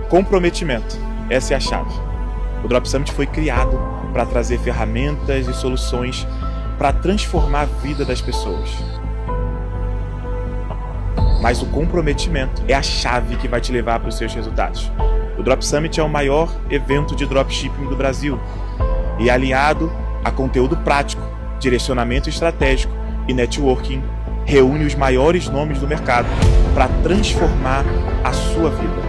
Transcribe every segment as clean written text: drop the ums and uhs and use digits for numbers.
Comprometimento. Essa é a chave. O Drop Summit foi criado para trazer ferramentas e soluções para transformar a vida das pessoas. Mas o comprometimento é a chave que vai te levar para os seus resultados. O Drop Summit é o maior evento de dropshipping do Brasil e é alinhado a conteúdo prático, direcionamento estratégico e networking, reúne os maiores nomes do mercado para transformar a sua vida.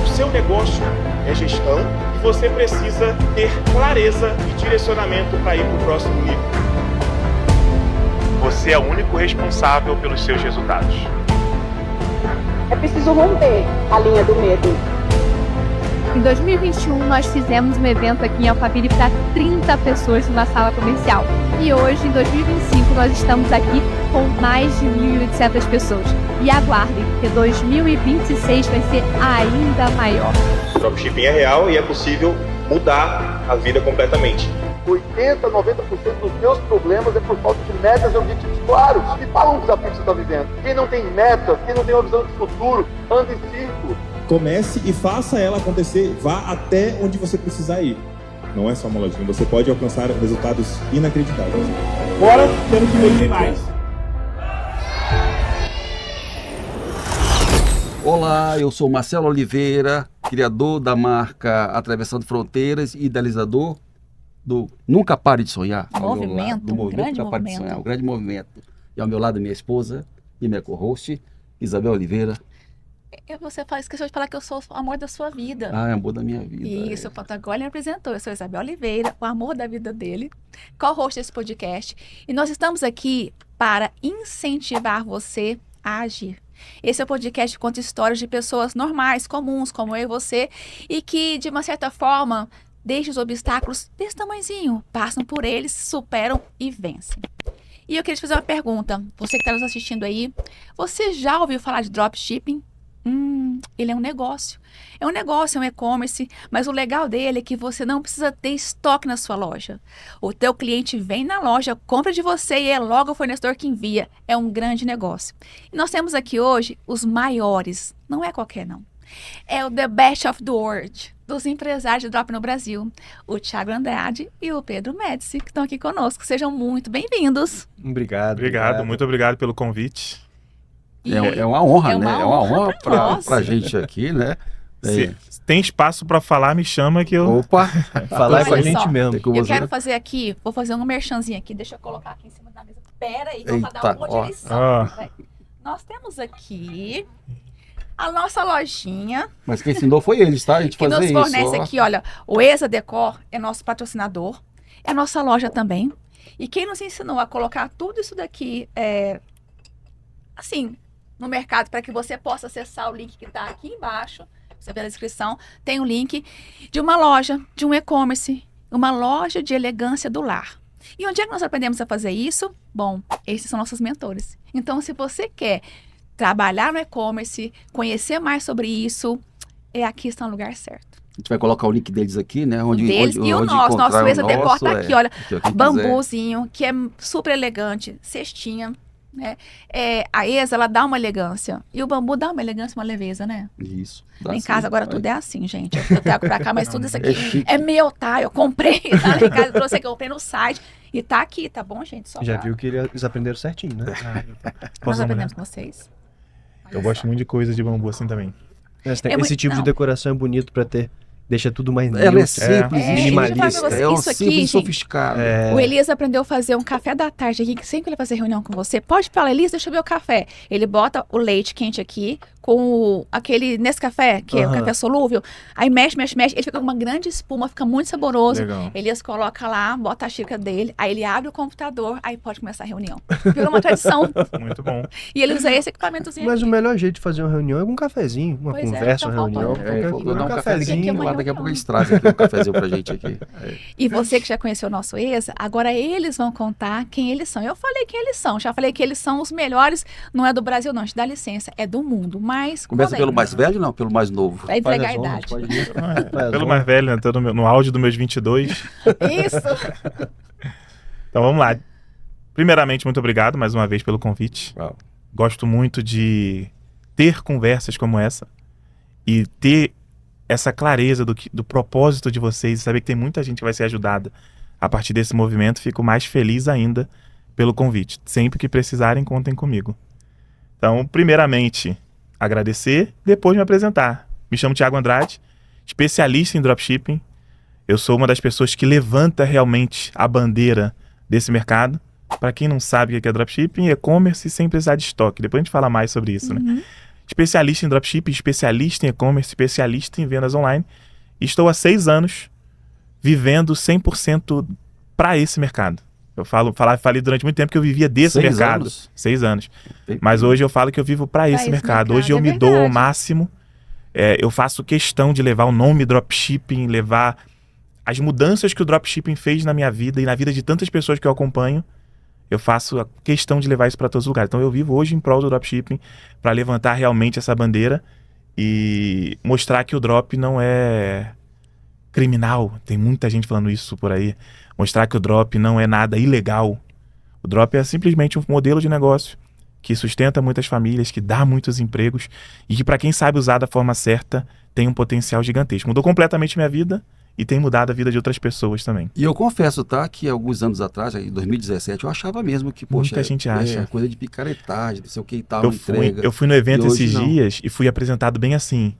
O seu negócio é gestão e você precisa ter clareza e direcionamento para ir para o próximo nível. Você é o único responsável pelos seus resultados. É preciso romper a linha do medo. Em 2021, nós fizemos um evento aqui em Alphaville para 30 pessoas numa sala comercial. E hoje, em 2025, nós estamos aqui com mais de 1.800 pessoas. E aguardem, que 2026 vai ser ainda maior. Dropshipping é real e é possível mudar a vida completamente. 80%, 90% dos meus problemas é por falta de metas e objetivos claros. Me fala um desafio que você está vivendo. Quem não tem metas, quem não tem uma visão de futuro, anda em círculo. Comece e faça ela acontecer. Vá até onde você precisar ir. Não é só uma lojinha. Você pode alcançar resultados inacreditáveis. Bora, temos que ver mais. Olá, eu sou Marcelo Oliveira, criador da marca Atravessando Fronteiras e idealizador do Nunca Pare de Sonhar. Movimento, um grande Nunca Pare de movimento. Sonhar, um grande movimento. E ao meu lado minha esposa e minha co-host, Isabel Oliveira. E você esqueceu de falar que eu sou o amor da sua vida. Ah, é amor da minha vida. Isso, o Patagônia apresentou. Eu sou Isabel Oliveira, o amor da vida dele, co-host desse podcast. E nós estamos aqui para incentivar você a agir. Esse é o podcast que conta histórias de pessoas normais, comuns, como eu e você, e que, de uma certa forma, deixam os obstáculos desse tamanhozinho, passam por eles, superam e vencem. E eu queria te fazer uma pergunta. Você que está nos assistindo aí, você já ouviu falar de dropshipping? Ele é um negócio. É um negócio, é um e-commerce, mas o legal dele é que você não precisa ter estoque na sua loja. O teu cliente vem na loja, compra de você e é logo o fornecedor que envia. É um grande negócio. E nós temos aqui hoje os maiores. Não é qualquer, não. É o The Best of the World, dos empresários de drop no Brasil. O Thiago Andrade e o Pedro Médici, que estão aqui conosco. Sejam muito bem-vindos. Obrigado. Muito obrigado pelo convite. É uma honra, É uma né? É uma honra honra pra nós. pra gente aqui, né? Se tem espaço para falar, me chama que eu... Opa! Falar com a Olha gente só, mesmo. Com Eu você. quero fazer aqui, vou fazer um merchanzinho aqui, deixa eu colocar aqui em cima da mesa. Pera aí, vamos Eita, dar uma ó. direção. Vai. Nós temos aqui a nossa lojinha, Mas quem ensinou foi eles, tá? A gente que fazer nos isso. fornece ó. aqui, olha, o Exa Decor é nosso patrocinador, é a nossa loja também. E quem nos ensinou a colocar tudo isso daqui, assim, no mercado, para que você possa acessar o link que está aqui embaixo, você vê na descrição, tem um link de uma loja, de um e-commerce, uma loja de elegância do lar. E onde é que nós aprendemos a fazer isso? Bom, esses são nossos mentores. Então, se você quer trabalhar no e-commerce, conhecer mais sobre isso, aqui está no lugar certo. A gente vai colocar o link deles aqui, né? Onde, Deles onde, e o onde nosso encontrar Exa o Decor nosso, tá aqui, olha, Aqui, ó, quem quiser. bambuzinho, que é super elegante, cestinha, né? A Exa, ela dá uma elegância. E o bambu dá uma elegância, uma leveza, né? Isso. Lá em casa agora tudo é assim, gente. Eu trago pra cá, mas tudo isso aqui É chique. é meu, tá? Eu comprei, tá lá em casa, eu trouxe aqui, eu comprei no site. E tá aqui, tá bom, gente? Só Já pra- viu que eles aprenderam certinho, né? Nós aprendemos com vocês. Eu gosto muito de coisas de bambu assim também. Esse muito- tipo de não. decoração é bonito pra ter. Deixa tudo mais Ela é neutro. simples, É, minimalista. deixa eu falar pra você, É um isso aqui, simples gente, sofisticado. O Elias aprendeu a fazer um café da tarde aqui, que sempre que ele vai fazer reunião com você, pode falar, Elias, deixa eu ver o café. Ele bota o leite quente aqui, com aquele Nescafé, que é o Aham. café solúvel, aí mexe, ele fica com uma grande espuma, fica muito saboroso. Legal. Elias coloca lá, bota a xícara dele, aí ele abre o computador, aí pode começar a reunião. Virou uma tradição. Muito bom. E ele usa esse equipamentozinho Mas o aqui. melhor jeito de fazer uma reunião é com um cafezinho, uma Pois é, conversa, então uma reunião. falta- É, qualquer vou dar um cafezinho lá, daqui a pouco eles trazem aqui um cafezinho pra gente aqui. E você que já conheceu o nosso Exa, agora eles vão contar quem eles são. Eu falei quem eles são, já falei que eles são os melhores, não é do Brasil não, te dá licença, é do mundo, mas... Começa polêmica. pelo mais velho, não? Pelo mais novo. Vai entregar a Faz as honras, idade. pode ir. Faz as Pelo honras. mais velho, né? Tô no auge dos meus 22. Isso! Então vamos lá. Primeiramente, muito obrigado mais uma vez pelo convite. Uau. Gosto muito de ter conversas como essa e ter essa clareza do propósito de vocês, saber que tem muita gente que vai ser ajudada a partir desse movimento. Fico mais feliz ainda pelo convite. Sempre que precisarem, contem comigo. Então, primeiramente, agradecer, depois me apresentar. Me chamo Thiago Andrade, especialista em dropshipping. Eu sou uma das pessoas que levanta realmente a bandeira desse mercado. Para quem não sabe o que é dropshipping, e-commerce sem precisar de estoque. Depois a gente fala mais sobre isso, né? Especialista em dropshipping, especialista em e-commerce, especialista em vendas online. E estou há 6 anos vivendo 100% para esse mercado. Eu falei durante muito tempo que eu vivia desse 6 mercado. anos? 6 anos. Mas hoje eu falo que eu vivo para esse mercado. Hoje eu me dou ao máximo. Eu faço questão de levar o nome dropshipping, levar as mudanças que o dropshipping fez na minha vida e na vida de tantas pessoas que eu acompanho. Eu faço a questão de levar isso para todos os lugares. Então eu vivo hoje em prol do dropshipping para levantar realmente essa bandeira e mostrar que o drop não é criminal. Tem muita gente falando isso por aí. Mostrar que o drop não é nada ilegal. O drop é simplesmente um modelo de negócio que sustenta muitas famílias, que dá muitos empregos e que, para quem sabe usar da forma certa, tem um potencial gigantesco. Mudou completamente minha vida e tem mudado a vida de outras pessoas também. E eu confesso, tá, que alguns anos atrás, em 2017, eu achava mesmo que, poxa, muita gente acha. Coisa de picaretagem, não sei o que e tal, Eu fui no evento esses não. dias e fui apresentado bem assim.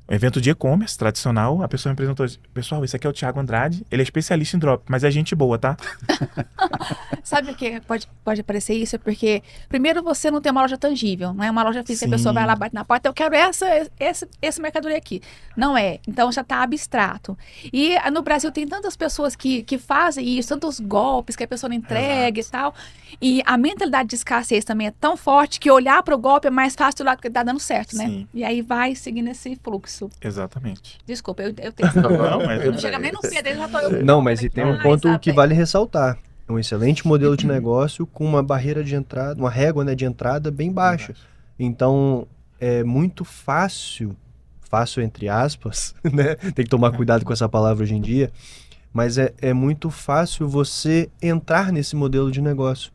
Um evento de e-commerce tradicional, a pessoa me apresentou, pessoal, esse aqui é o Thiago Andrade, ele é especialista em drop, mas é gente boa, tá? Sabe o que pode parecer isso? É porque, primeiro, você não tem uma loja tangível, não é uma loja física, Sim. a pessoa vai lá, bate na porta, eu quero essa mercadoria aqui. Não é. Então, já está abstrato. E no Brasil tem tantas pessoas que fazem isso, tantos golpes que a pessoa não entrega e tal. E a mentalidade de escassez também é tão forte que olhar para o golpe é mais fácil do lado que tá dando certo, né? Sim. E aí vai seguindo esse fluxo. Exatamente. Desculpa, eu tenho. Não, mas Não chega nem no pé dele, já tô... Não, mas e tem um ponto que Isabel. vale ressaltar. É um excelente modelo de negócio com uma barreira de entrada, uma régua, né, de entrada bem baixa. Então, é muito fácil entre aspas, né? Tem que tomar cuidado com essa palavra hoje em dia, mas é muito fácil você entrar nesse modelo de negócio,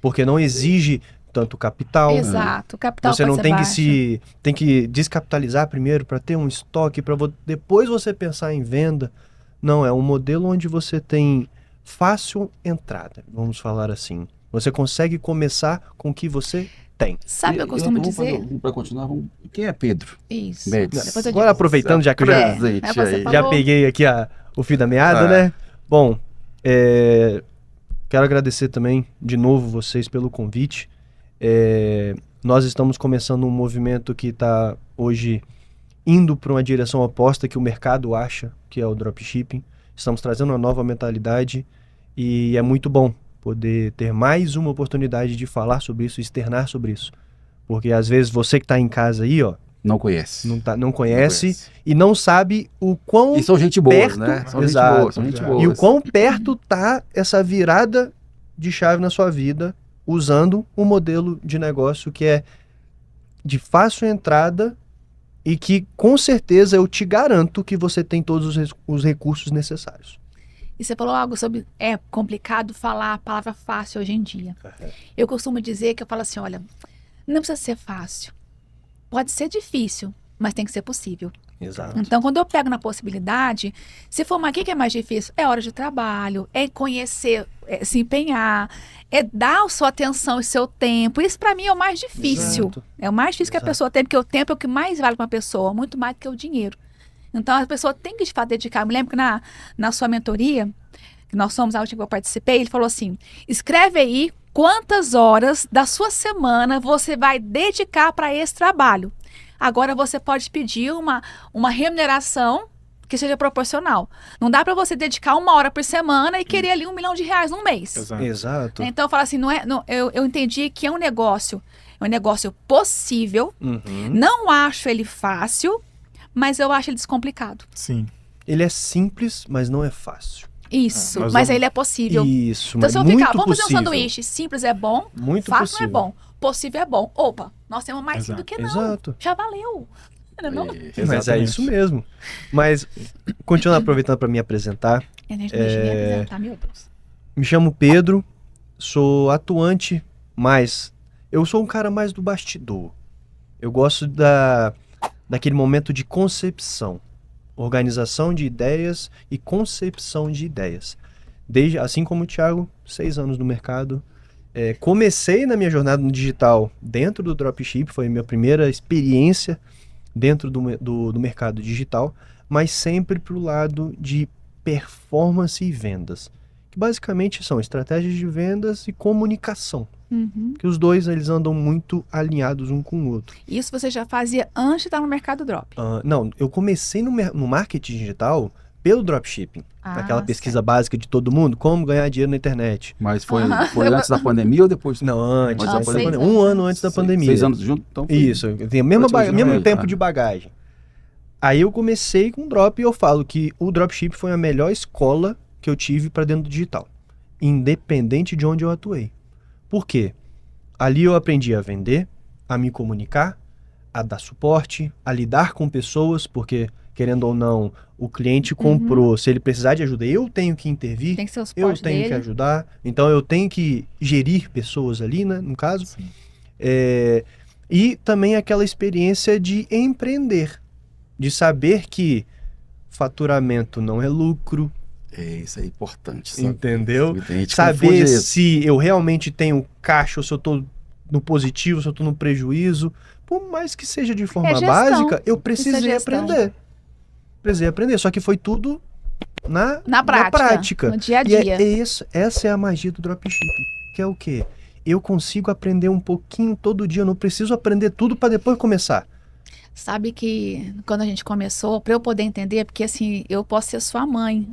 porque não exige tanto capital. Exato, o capital Você pode não ser tem baixo. tem que descapitalizar primeiro para ter um estoque, para depois você pensar em venda. Não, é um modelo onde você tem fácil entrada, vamos falar assim. Você consegue começar com o que você tem. Sabe o que eu costumo dizer? Para continuar, quem é Pedro? Isso. Mendes. Depois eu Agora, digo. aproveitando, já que eu já, Presente mas você aí. falou- já peguei aqui o fio da meada, Ah. né? Bom, quero agradecer também de novo vocês pelo convite. Nós estamos começando um movimento que está hoje indo para uma direção oposta que o mercado acha, que é o dropshipping. Estamos trazendo uma nova mentalidade e é muito bom poder ter mais uma oportunidade de falar sobre isso, externar sobre isso. Porque às vezes você que está em casa aí, ó, Não conhece. não conhece e não sabe o quão E são gente boa, perto, né? São exato, gente boa, são gente boa. e o quão perto tá essa virada de chave na sua vida usando um modelo de negócio que é de fácil entrada e que com certeza eu te garanto que você tem todos os recursos necessários. E você falou algo sobre é complicado falar a palavra fácil hoje em dia. Eu costumo dizer que eu falo assim, olha, não precisa ser fácil. Pode ser difícil, mas tem que ser possível. Exato. Então, quando eu pego na possibilidade, se for, mas o que é mais difícil? É hora de trabalho, é conhecer, se empenhar, é dar a sua atenção e seu tempo. Isso para mim é o mais difícil. Exato. É o mais difícil que a Exato. pessoa tem, porque o tempo é o que mais vale para uma pessoa, muito mais do que o dinheiro. Então, a pessoa tem que, de fato, dedicar. Eu me lembro que na sua mentoria, que nós somos a última que eu participei, ele falou assim, escreve aí quantas horas da sua semana você vai dedicar para esse trabalho. Agora você pode pedir uma remuneração que seja proporcional. Não dá para você dedicar 1 hora por semana e querer ali R$1 milhão num mês. Exato. Então eu falo assim, eu entendi que é um negócio possível, não acho ele fácil, mas eu acho ele descomplicado. Sim. Ele é simples, mas não é fácil. Isso, nós mas vamos- ele é possível. Isso, Então mas se eu muito ficar, vamos fazer um possível. sanduíche, simples é bom, Muito fácil possível. é bom, possível é bom. Opa, nós temos mais Exato. do que não. Exato. Já valeu. Não? Mas é Exatamente. isso mesmo. Mas, continuando aproveitando para me apresentar, A gente não deixa nem apresentar, meu Deus. me chamo Pedro, sou atuante, mas Eu sou um cara mais do bastidor. Eu gosto daquele momento de concepção. Organização de ideias e concepção de ideias. Assim como o Thiago, 6 anos no mercado. Comecei na minha jornada no digital dentro do dropship, foi a minha primeira experiência dentro do mercado digital, mas sempre para o lado de performance e vendas, que basicamente são estratégias de vendas e comunicação, que os dois eles andam muito alinhados um com o outro. Isso você já fazia antes de estar no mercado drop? Não, eu comecei no marketing digital pelo dropshipping, aquela pesquisa básica de todo mundo, como ganhar dinheiro na internet. Mas foi antes da pandemia ou depois? Não, antes da pandemia. 6 Um ano antes da pandemia. 6 anos junto? Então foi... Isso, tem o mesmo tempo de bagagem. Aí eu comecei com o drop e eu falo que o dropship foi a melhor escola que eu tive para dentro do digital, independente de onde eu atuei. Por quê? Ali eu aprendi a vender, a me comunicar, a dar suporte, a lidar com pessoas, porque, querendo ou não, o cliente comprou, se ele precisar de ajuda, eu tenho que intervir, Tem que ser o eu suporte tenho dele. que ajudar, então eu tenho que gerir pessoas ali, né, no caso. Sim. E também aquela experiência de empreender, de saber que faturamento não é lucro, Isso é importante, sabe? entendeu? Tem gente que Saber confunde isso. se eu realmente tenho caixa ou se eu tô no positivo, se eu tô no prejuízo. Por mais que seja de forma gestão. básica, eu Isso é precisei gestão. aprender. Precisei aprender, só que foi tudo Na prática, no dia a dia. Essa é a magia do dropshipping, que é o quê? Eu consigo aprender um pouquinho todo dia, eu não preciso aprender tudo para depois começar. Sabe que quando a gente começou, para eu poder entender, porque assim, eu posso ser sua mãe,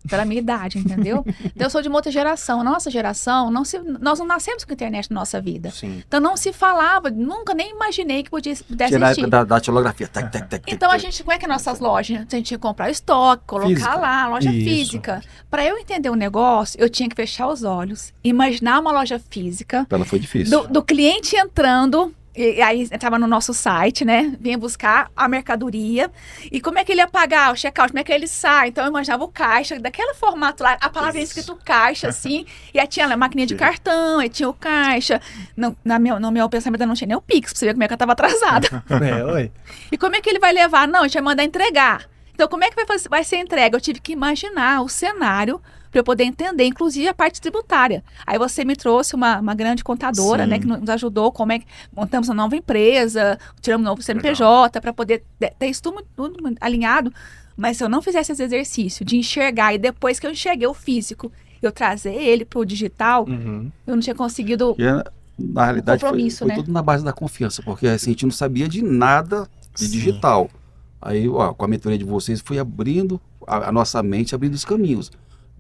pela minha idade, entendeu? Então eu sou de uma outra geração. Nossa geração, nós não nascemos com internet na nossa vida. Sim. Então não se falava, nunca nem imaginei que pudesse Tirar existir. da datilografia. Tac, tac, tac, Então a tac. gente, como é que é nossas lojas? A gente tinha que comprar estoque, colocar Física. lá, loja Isso. física. Para eu entender o negócio, eu tinha que fechar os olhos, imaginar uma loja física, Ela foi difícil. do cliente entrando, e aí estava no nosso site, né? Vinha buscar a mercadoria. E como é que ele ia pagar o check-out? Como é que ele sai? Então eu imaginava o caixa, daquele formato lá, a palavra escrito caixa, assim. E aí tinha a maquininha de cartão, aí tinha o caixa. No meu pensamento não tinha nem o Pix, pra você ver como é que eu estava atrasada. Oi. E como é que ele vai levar? Não, a gente vai mandar entregar. Então, como é que vai ser entrega? Eu tive que imaginar o cenário para eu poder entender, inclusive a parte tributária. Aí você me trouxe uma grande contadora, Sim. né, que nos ajudou, como é que montamos uma nova empresa, tiramos um novo CNPJ para poder ter isso tudo alinhado. Mas se eu não fizesse esse exercício de enxergar e depois que eu enxerguei o físico, eu trazer ele para o digital, eu não tinha conseguido. E, na realidade, compromisso, foi né? tudo na base da confiança, porque assim, a gente não sabia de nada de digital. Aí, com a mentoria de vocês, fui abrindo a nossa mente, abrindo os caminhos.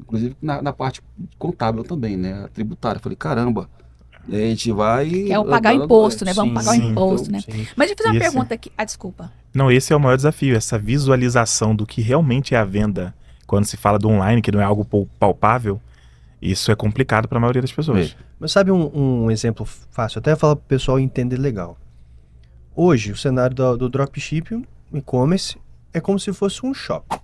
Inclusive na parte contábil também, né? A tributária. Falei, caramba, a gente vai... Que é o pagar imposto, né? Vamos sim, pagar o sim, imposto, né? Sim. Mas deixa eu fazer uma Esse- pergunta aqui. Ah, desculpa. Não, esse é o maior desafio, essa visualização do que realmente é a venda. Quando se fala do online, que não é algo palpável, isso é complicado para a maioria das pessoas. Mas sabe um exemplo fácil? Até falar para o pessoal entender legal. Hoje, o cenário do dropshipping, e-commerce, é como se fosse um shopping,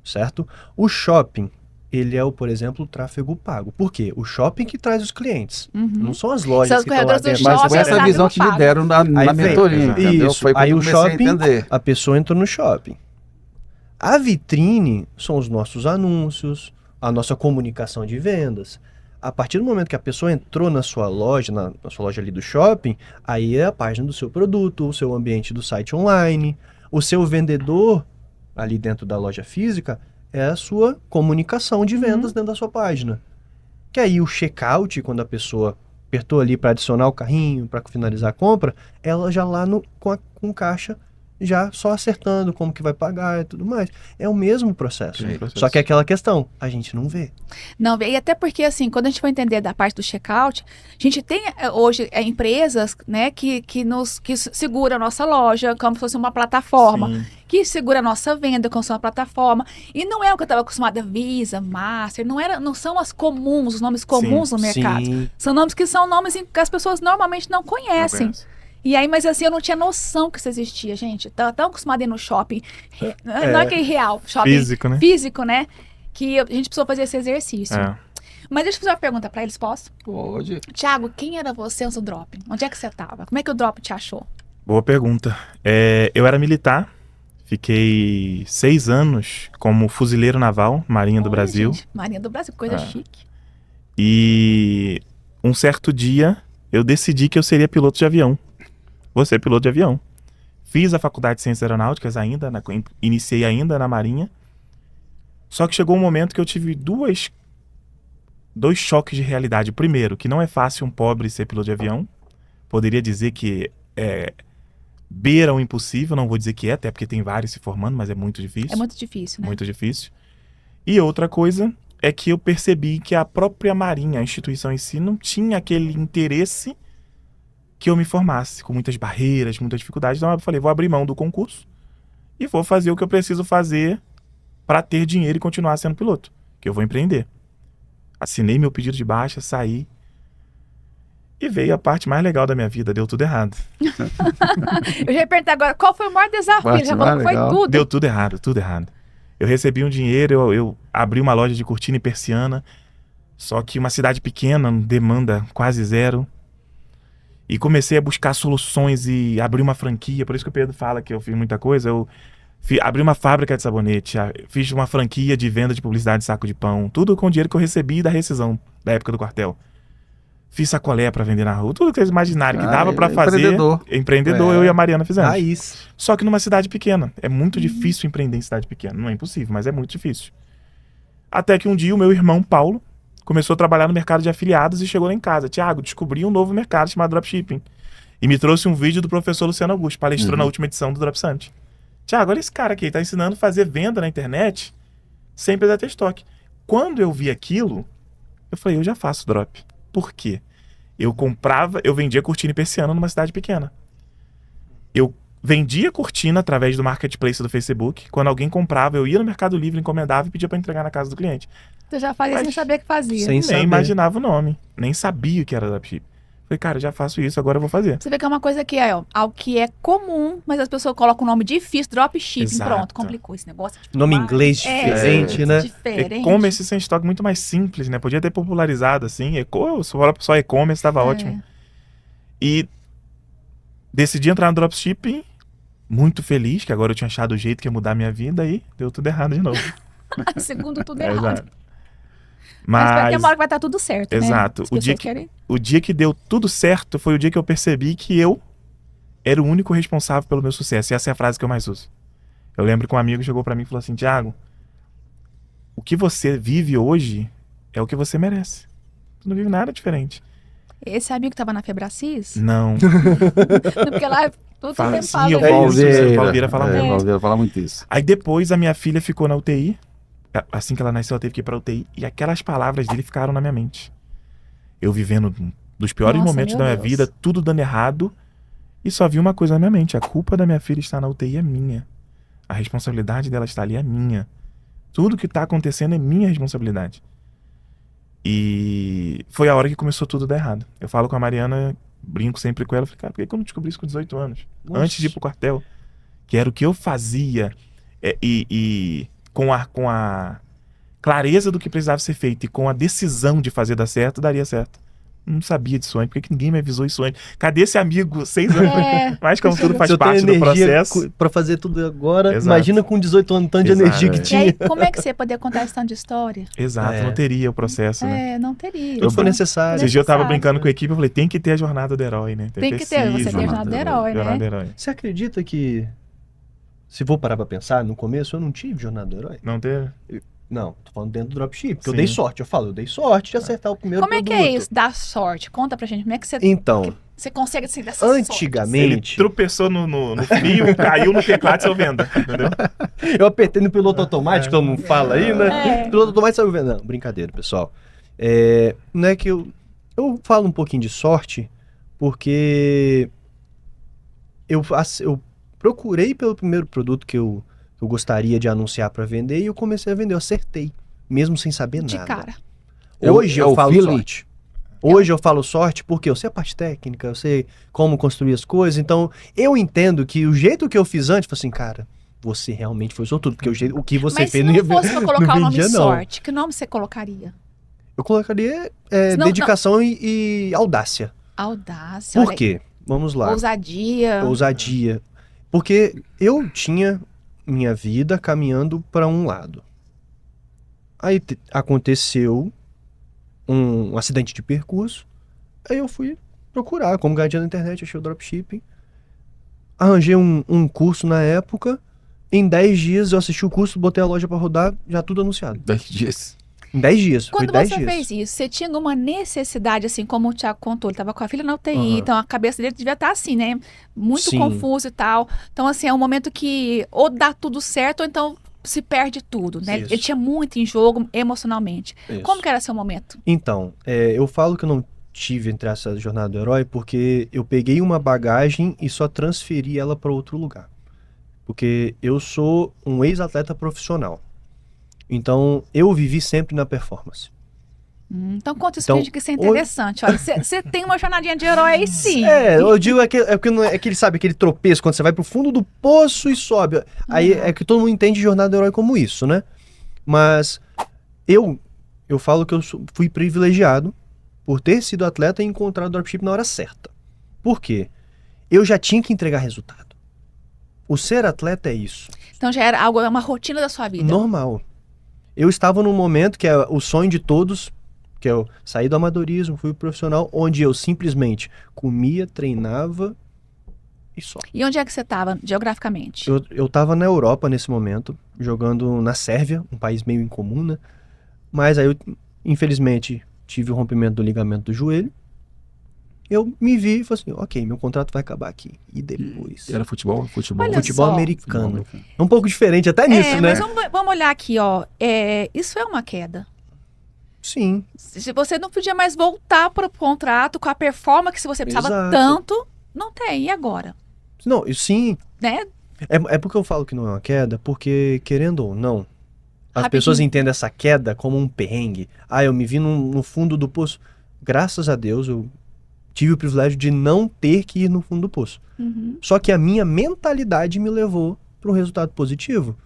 certo? O shopping, ele é, por exemplo, o tráfego pago. Por quê? O shopping que traz os clientes. Não são as lojas São os que estão lá corredores do dentro. Mas shopping, foi essa tráfego visão que me pago. deram na Aí vem, mentoria, entendeu? Isso. Foi quando Aí eu o comecei a shopping, entender. a pessoa entrou no shopping. A vitrine são os nossos anúncios, a nossa comunicação de vendas. A partir do momento que a pessoa entrou na sua loja, na sua loja ali do shopping, aí é a página do seu produto, o seu ambiente do site online, o seu vendedor ali dentro da loja física é a sua comunicação de vendas dentro da sua página. Que aí o checkout, quando a pessoa apertou ali para adicionar o carrinho, para finalizar a compra, ela já lá com o caixa, já só acertando como que vai pagar e tudo mais. É o mesmo processo. Sim, processo. Só que é aquela questão, a gente não vê. Não, e até porque, assim, quando a gente for entender da parte do checkout, a gente tem hoje empresas, né, que segura a nossa loja como se fosse uma plataforma, Sim. que segura a nossa venda como se fosse uma plataforma. E não é o que eu estava acostumada, Visa, Master, não são os nomes comuns no mercado. Sim. São nomes que são nomes que as pessoas normalmente não conhecem. Não conhece. E aí, mas assim, eu não tinha noção que isso existia, gente. Tava tão acostumada a ir no shopping. Não é que é real, shopping Físico, né? físico, né? Que a gente precisou fazer esse exercício. É. Mas deixa eu fazer uma pergunta pra eles, posso? Pode. Thiago, quem era você antes do drop? Onde é que você tava? Como é que o drop te achou? Boa pergunta. Eu era militar, fiquei 6 anos como fuzileiro naval, Marinha do Olha, Brasil. gente, Marinha do Brasil, coisa chique. E um certo dia eu decidi que eu seria piloto de avião. Vou ser piloto de avião. Fiz a faculdade de Ciências Aeronáuticas ainda, iniciei ainda na Marinha. Só que chegou um momento que eu tive dois choques de realidade. Primeiro, que não é fácil um pobre ser piloto de avião. Poderia dizer que beira o impossível, não vou dizer que até porque tem vários se formando, mas é muito difícil. É muito difícil, né? Muito difícil. E outra coisa é que eu percebi que a própria Marinha, a instituição em si, não tinha aquele interesse que eu me formasse, com muitas barreiras, muitas dificuldades. Então eu falei, vou abrir mão do concurso e vou fazer o que eu preciso fazer para ter dinheiro e continuar sendo piloto, que eu vou empreender. Assinei meu pedido de baixa, saí. E veio a parte mais legal da minha vida, deu tudo errado. Eu já ia perguntar agora, qual foi o maior desafio? Ele já falou que foi tudo. Deu tudo errado, tudo errado. Eu recebi um dinheiro, eu abri uma loja de cortina e persiana, só que uma cidade pequena, demanda quase zero. E comecei a buscar soluções e abri uma franquia, por isso que o Pedro fala que eu fiz muita coisa. Eu abri uma fábrica de sabonete, fiz uma franquia de venda de publicidade de saco de pão, tudo com o dinheiro que eu recebi da rescisão da época do quartel. Fiz sacolé pra vender na rua, tudo que eles imaginaram que dava pra fazer. Empreendedor, eu e a Mariana fizemos. Raiz. Só que numa cidade pequena. É muito difícil empreender em cidade pequena. Não é impossível, mas é muito difícil. Até que um dia o meu irmão, Paulo, começou a trabalhar no mercado de afiliados e chegou lá em casa. Thiago, descobri um novo mercado chamado dropshipping. E me trouxe um vídeo do professor Luciano Augusto, palestrou na última edição do Drop Summit. Thiago, olha esse cara aqui, ele tá ensinando a fazer venda na internet sem precisar ter estoque. Quando eu vi aquilo, eu falei, eu já faço drop. Por quê? Eu vendia cortina e persiana numa cidade pequena. Eu vendia cortina através do marketplace do Facebook. Quando alguém comprava, eu ia no Mercado Livre, encomendava e pedia para entregar na casa do cliente. Você já fazia sem saber o que fazia. Nem imaginava o nome. Nem sabia o que era dropship. Falei, cara, eu já faço isso, agora eu vou fazer. Você vê que é uma coisa que é, algo que é comum, mas as pessoas colocam um nome difícil, dropshipping, Exato. Pronto, complicou esse negócio. Nome em inglês diferente, né? Diferente. E-commerce sem estoque muito mais simples, né? Podia ter popularizado assim. Só e-commerce estava ótimo. E decidi entrar no dropshipping, muito feliz, que agora eu tinha achado o jeito que ia mudar a minha vida e deu tudo errado de novo. Segundo tudo errado. Exato. Mas vai ter uma hora que vai estar tudo certo, exato. né? O dia que deu tudo certo foi o dia que eu percebi que eu era o único responsável pelo meu sucesso. E essa é a frase que eu mais uso. Eu lembro que um amigo chegou pra mim e falou assim, Thiago, o que você vive hoje é o que você merece. Tu não vive nada diferente. Esse amigo que tava na Febracis? Não. Porque lá todo tempo sim, eu fala falo isso. O Valveira fala muito. Valveira fala muito isso. Aí depois a minha filha ficou na UTI. Assim que ela nasceu, ela teve que ir pra UTI. E aquelas palavras dele ficaram na minha mente. Eu vivendo dos piores momentos da minha vida, tudo dando errado. E só vi uma coisa na minha mente. A culpa da minha filha estar na UTI é minha. A responsabilidade dela estar ali é minha. Tudo que tá acontecendo é minha responsabilidade. E foi a hora que começou tudo a dar errado. Eu falo com a Mariana, brinco sempre com ela. Falei, cara, por que eu não descobri isso com 18 anos? Nossa. Antes de ir pro quartel. Que era o que eu fazia. Com a clareza do que precisava ser feito e com a decisão de fazer dar certo, daria certo. Não sabia disso antes. Por que ninguém me avisou isso antes? Cadê esse amigo 6 anos? Mas como tudo faz parte do processo. Pra fazer tudo agora, Exato. Imagina com 18 anos, tanto de energia que E tinha. aí, como é que você poderia contar esse tanto de história? Exato, não teria o processo, né? Não teria. Tudo foi necessário. Esse dia eu tava brincando com a equipe, eu falei, tem que ter a jornada do herói, né? Tem que ter, você tem a jornada do herói, jornada do né? herói. Você acredita que, se vou parar pra pensar, no começo eu não tive jornada do herói? Não teve? Não, tô falando dentro do dropship, porque eu Sim. dei sorte. Eu dei sorte de acertar o primeiro Como é produto. que é isso, dar sorte? Conta pra gente, como é que você, Então, você consegue, assim, dessa antigamente, Ele tropeçou no fio, caiu no teclado e saiu venda, entendeu? eu apertei no piloto automático, todo mundo fala aí, né? É. Piloto automático saiu vendo. Não, brincadeira, pessoal. Não é que eu falo um pouquinho de sorte, porque eu procurei pelo primeiro produto que eu gostaria de anunciar para vender e eu comecei a vender, eu acertei, mesmo sem saber de nada. cara. Hoje É eu o falo feeling. sorte. Hoje eu falo sorte porque eu sei a parte técnica, eu sei como construir as coisas, então eu entendo que o jeito que eu fiz antes, foi assim, cara, você realmente foi sortudo, porque o que você Mas fez se não fosse pra colocar o nome vendia, não. sorte, que nome você colocaria? Eu colocaria Não, dedicação e audácia. Audácia. Por olha, quê? Vamos lá. Ousadia. Ousadia. Porque eu tinha minha vida caminhando para um lado. Aí aconteceu um acidente de percurso. Aí eu fui procurar, como guardião da internet, achei o dropshipping. Arranjei um curso na época. Em 10 dias eu assisti o curso, botei a loja para rodar, já tudo anunciado. 10 dias. Em 10 dias. Foi Quando 10 você dias. fez isso, você tinha alguma necessidade, assim, como o Thiago contou, ele estava com a filha na UTI, Aham. então a cabeça dele devia estar assim, né? Muito Sim. confuso e tal. Então, assim, é um momento que ou dá tudo certo, ou então se perde tudo, né? Isso. Ele tinha muito em jogo emocionalmente. Isso. Como que era seu momento? Então, eu falo que eu não tive entre essa jornada do herói porque eu peguei uma bagagem e só transferi ela para outro lugar. Porque eu sou um ex-atleta profissional. Então, eu vivi sempre na performance. Então, conta isso Então, pra gente que isso é interessante. Olha, você tem uma jornadinha de herói aí, sim. Eu digo porque não é aquele, sabe, aquele tropeço quando você vai pro fundo do poço e sobe. Aí é que todo mundo entende jornada do herói como isso, né? Mas eu falo que eu fui privilegiado por ter sido atleta e encontrar o dropship na hora certa. Por quê? Eu já tinha que entregar resultado. O ser atleta é isso. Então já era algo, é uma rotina da sua vida. Normal. Eu estava num momento que é o sonho de todos, que eu saí do amadorismo, fui profissional, onde eu simplesmente comia, treinava e só. E onde é que você estava, geograficamente? Eu tava na Europa nesse momento, jogando na Sérvia, um país meio incomum, né? Mas aí eu, infelizmente, tive o rompimento do ligamento do joelho. Eu me vi e falei assim, ok, meu contrato vai acabar aqui. E depois? Era futebol? Futebol. Olha Futebol só. americano. É um pouco diferente até nisso, né? Mas vamos olhar aqui, ó. Isso é uma queda. Sim. Se você não podia mais voltar para o contrato com a performance que você precisava Exato. tanto, não tem. E agora? Não, sim. Né? É porque eu falo que não é uma queda, porque, querendo ou não, as Rapidinho. pessoas entendem essa queda como um perrengue. Eu me vi no fundo do poço. Graças a Deus, eu tive o privilégio de não ter que ir no fundo do poço. Uhum. Só que a minha mentalidade me levou para um resultado positivo.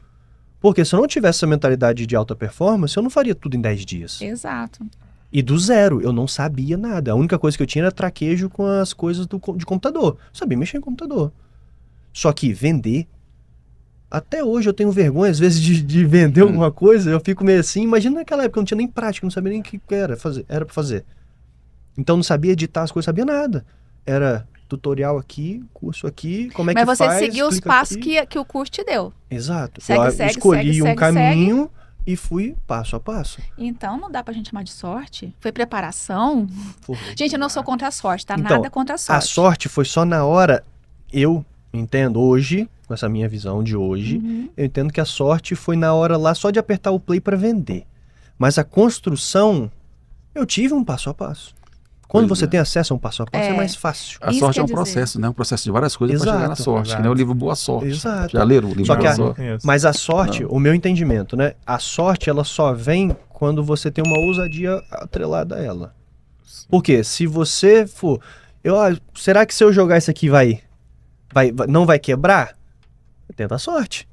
Porque se eu não tivesse essa mentalidade de alta performance, eu não faria tudo em 10 dias. Exato. E do zero, eu não sabia nada. A única coisa que eu tinha era traquejo com as coisas de computador. Eu sabia mexer em computador. Só que vender... Até hoje eu tenho vergonha, às vezes, de vender alguma coisa. Eu fico meio assim. Imagina naquela época, eu não tinha nem prática, não sabia nem o que era pra fazer. Então não sabia editar as coisas, sabia nada. Era tutorial aqui, curso aqui, como é Mas que você faz. seguiu os clica passos aqui. que o curso te deu. Exato. Segue, Eu segue, escolhi segue, um segue, caminho e fui passo a passo. Então não dá pra gente chamar de sorte. Foi preparação. Foi. Gente, eu não sou contra a sorte, tá? Então, Nada contra a sorte. A sorte foi só na hora. Eu entendo hoje, com essa minha visão de hoje, eu entendo que a sorte foi na hora lá só de apertar o play para vender. Mas a construção, eu tive um passo a passo. Quando Pois você é. tem acesso a um passo a passo, é mais fácil. A Isso sorte quer é um dizer- processo, né? Um processo de várias coisas para chegar na Exato, sorte. exato. Que nem o livro Boa Sorte. Exato. Já leram o livro Só que Boa a- Sorte? Mas a sorte, o meu entendimento, né? A sorte, ela só vem quando você tem uma ousadia atrelada a ela. Porque se você for... será que se eu jogar isso aqui não vai quebrar? Tenta a sorte.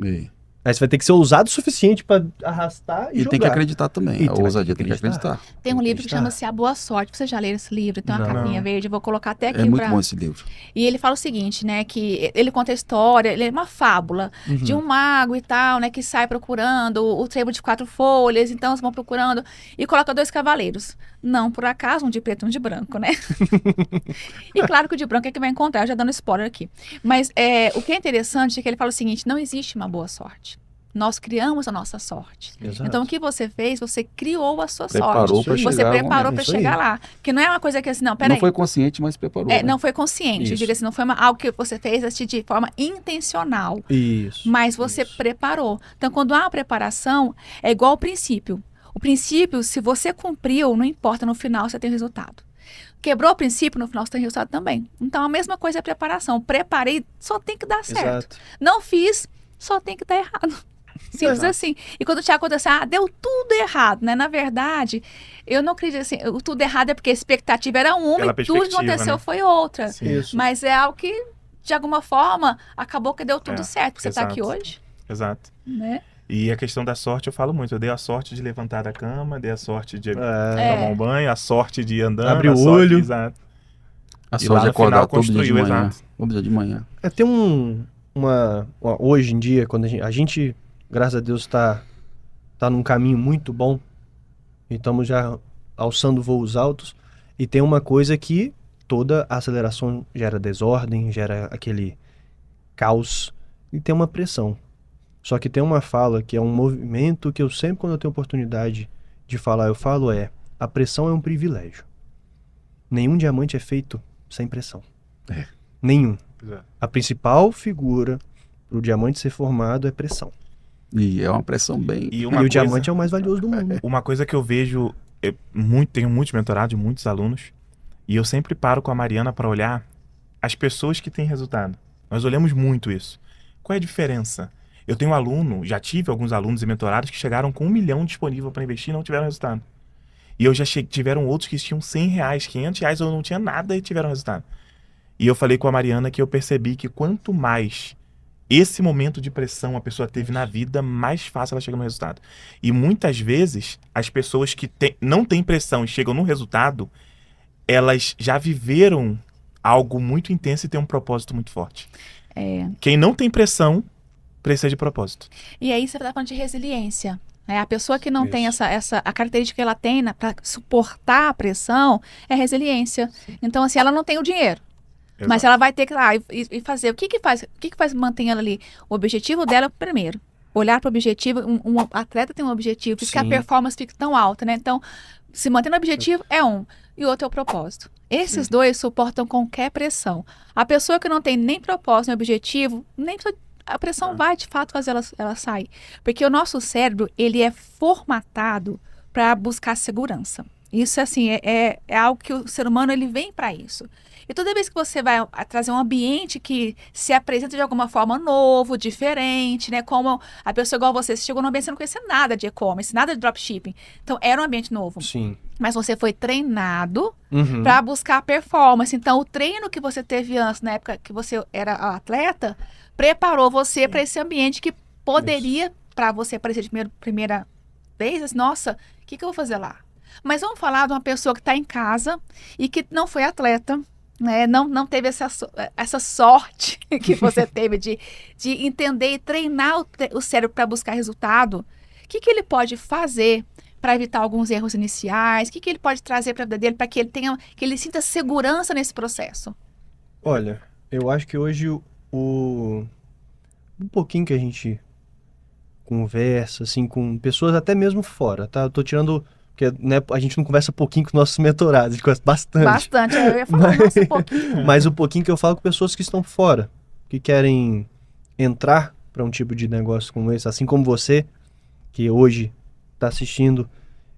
E Aí você vai ter que ser ousado o suficiente pra arrastar e jogar. tem que acreditar também. E A vai ousadia ter tem que que acreditar. Tem um livro que Acreditar. chama-se A Boa Sorte. Vocês já leram esse livro? Tem uma Não. capinha verde, eu vou colocar até aqui É muito pra... bom esse livro. E ele fala o seguinte, né, que ele conta a história, ele é uma fábula de um mago e tal, né, que sai procurando o trevo de 4 folhas, então eles vão procurando e coloca 2 cavaleiros. Não por acaso, um de preto e um de branco, né? E claro que o de branco é que vai encontrar, já dando spoiler aqui. Mas o que é interessante é que ele fala o seguinte, não existe uma boa sorte. Nós criamos a nossa sorte. Exato. Então, o que você fez? Você criou a sua Preparou sorte. pra Você chegar ao preparou momento. para Isso aí. chegar lá. Que não é uma coisa que assim, não, peraí. Não foi consciente, mas preparou. né? Não foi consciente. Isso. Diga assim, não foi algo que você fez assim, de forma intencional. Isso. Mas você Isso. preparou. Então, quando há uma preparação, é igual ao princípio. O princípio, se você cumpriu, não importa, no final você tem resultado. Quebrou o princípio, no final você tem resultado também. Então, a mesma coisa é a preparação. Preparei, só tem que dar certo. Exato. Não fiz, só tem que dar errado. Simples Exato. assim. E quando o Thiago conta assim, deu tudo errado, né? Na verdade, eu não acredito assim, o tudo errado é porque a expectativa era uma Pela e tudo que perspectiva, aconteceu né? foi outra. Sim. Isso. Mas é algo que, de alguma forma, acabou que deu tudo certo. Porque você está aqui exato. hoje, Exato. né? E a questão da sorte, eu falo muito. Eu dei a sorte de levantar da cama, dei a sorte de tomar um banho, a sorte de ir andando. Abre o sorte olho. Exato. A E sorte lá de no acordar final todo dia de construiu, manhã. exato. Todo dia de manhã. Tem hoje em dia, quando a gente, graças a Deus, tá num caminho muito bom, e estamos já alçando voos altos, e tem uma coisa que toda aceleração gera desordem, gera aquele caos, e tem uma pressão. Só que tem uma fala que é um movimento que eu sempre, quando eu tenho oportunidade de falar, eu falo a pressão é um privilégio. Nenhum diamante é feito sem pressão. Nenhum. A principal figura para o diamante ser formado é pressão. E é uma pressão bem... E o diamante é o mais valioso do mundo. Uma coisa que eu vejo, tenho muitos mentorados, muitos alunos, e eu sempre paro com a Mariana para olhar as pessoas que têm resultado. Nós olhamos muito isso. Qual é a diferença? Eu tenho um aluno, já tive alguns alunos e mentorados que chegaram com 1 milhão disponível para investir e não tiveram resultado. E eu já tiveram outros que tinham R$100, R$500 ou não tinha nada e tiveram resultado. E eu falei com a Mariana que eu percebi que quanto mais esse momento de pressão a pessoa teve na vida, mais fácil ela chega no resultado. E muitas vezes, as pessoas que não têm pressão e chegam no resultado, elas já viveram algo muito intenso e têm um propósito muito forte. Quem não tem pressão, precisa de propósito. E aí você está falando de resiliência. A pessoa que não tem a característica que ela tem para suportar a pressão é resiliência. Então, assim, ela não tem o dinheiro. Exato. Mas ela vai ter que ir lá e fazer. O que faz manter ela ali? O objetivo dela, primeiro, olhar para o objetivo. Um atleta tem um objetivo, por isso que a performance fica tão alta, né? Então, se manter no objetivo é um, e o outro é o propósito. Esses dois suportam qualquer pressão. A pessoa que não tem nem propósito, nem objetivo, nem a pressão vai, de fato, fazer ela sair. Porque o nosso cérebro, ele é formatado para buscar segurança. Isso, assim, é algo que o ser humano, ele vem para isso. E toda vez que você vai trazer um ambiente que se apresenta de alguma forma novo, diferente, né? Como a pessoa igual você chegou num ambiente, você não conhecia nada de e-commerce, nada de dropshipping. Então, era um ambiente novo. Sim. Mas você foi treinado para buscar performance. Então, o treino que você teve antes, na época que você era atleta, preparou você para esse ambiente que poderia, para você aparecer de primeira vez, assim, nossa, o que eu vou fazer lá? Mas vamos falar de uma pessoa que está em casa e que não foi atleta, né? Não teve essa sorte que você teve de entender e treinar o cérebro para buscar resultado. O que ele pode fazer para evitar alguns erros iniciais? O que ele pode trazer para a vida dele para que ele sinta segurança nesse processo? Olha, eu acho que hoje um pouquinho que a gente conversa assim com pessoas até mesmo fora, tá? Eu tô tirando... Porque, né, a gente não conversa pouquinho com os nossos mentorados, a gente conversa bastante. Bastante, eu ia falar um pouquinho. Mas o pouquinho que eu falo com pessoas que estão fora, que querem entrar para um tipo de negócio como esse, assim como você, que hoje está assistindo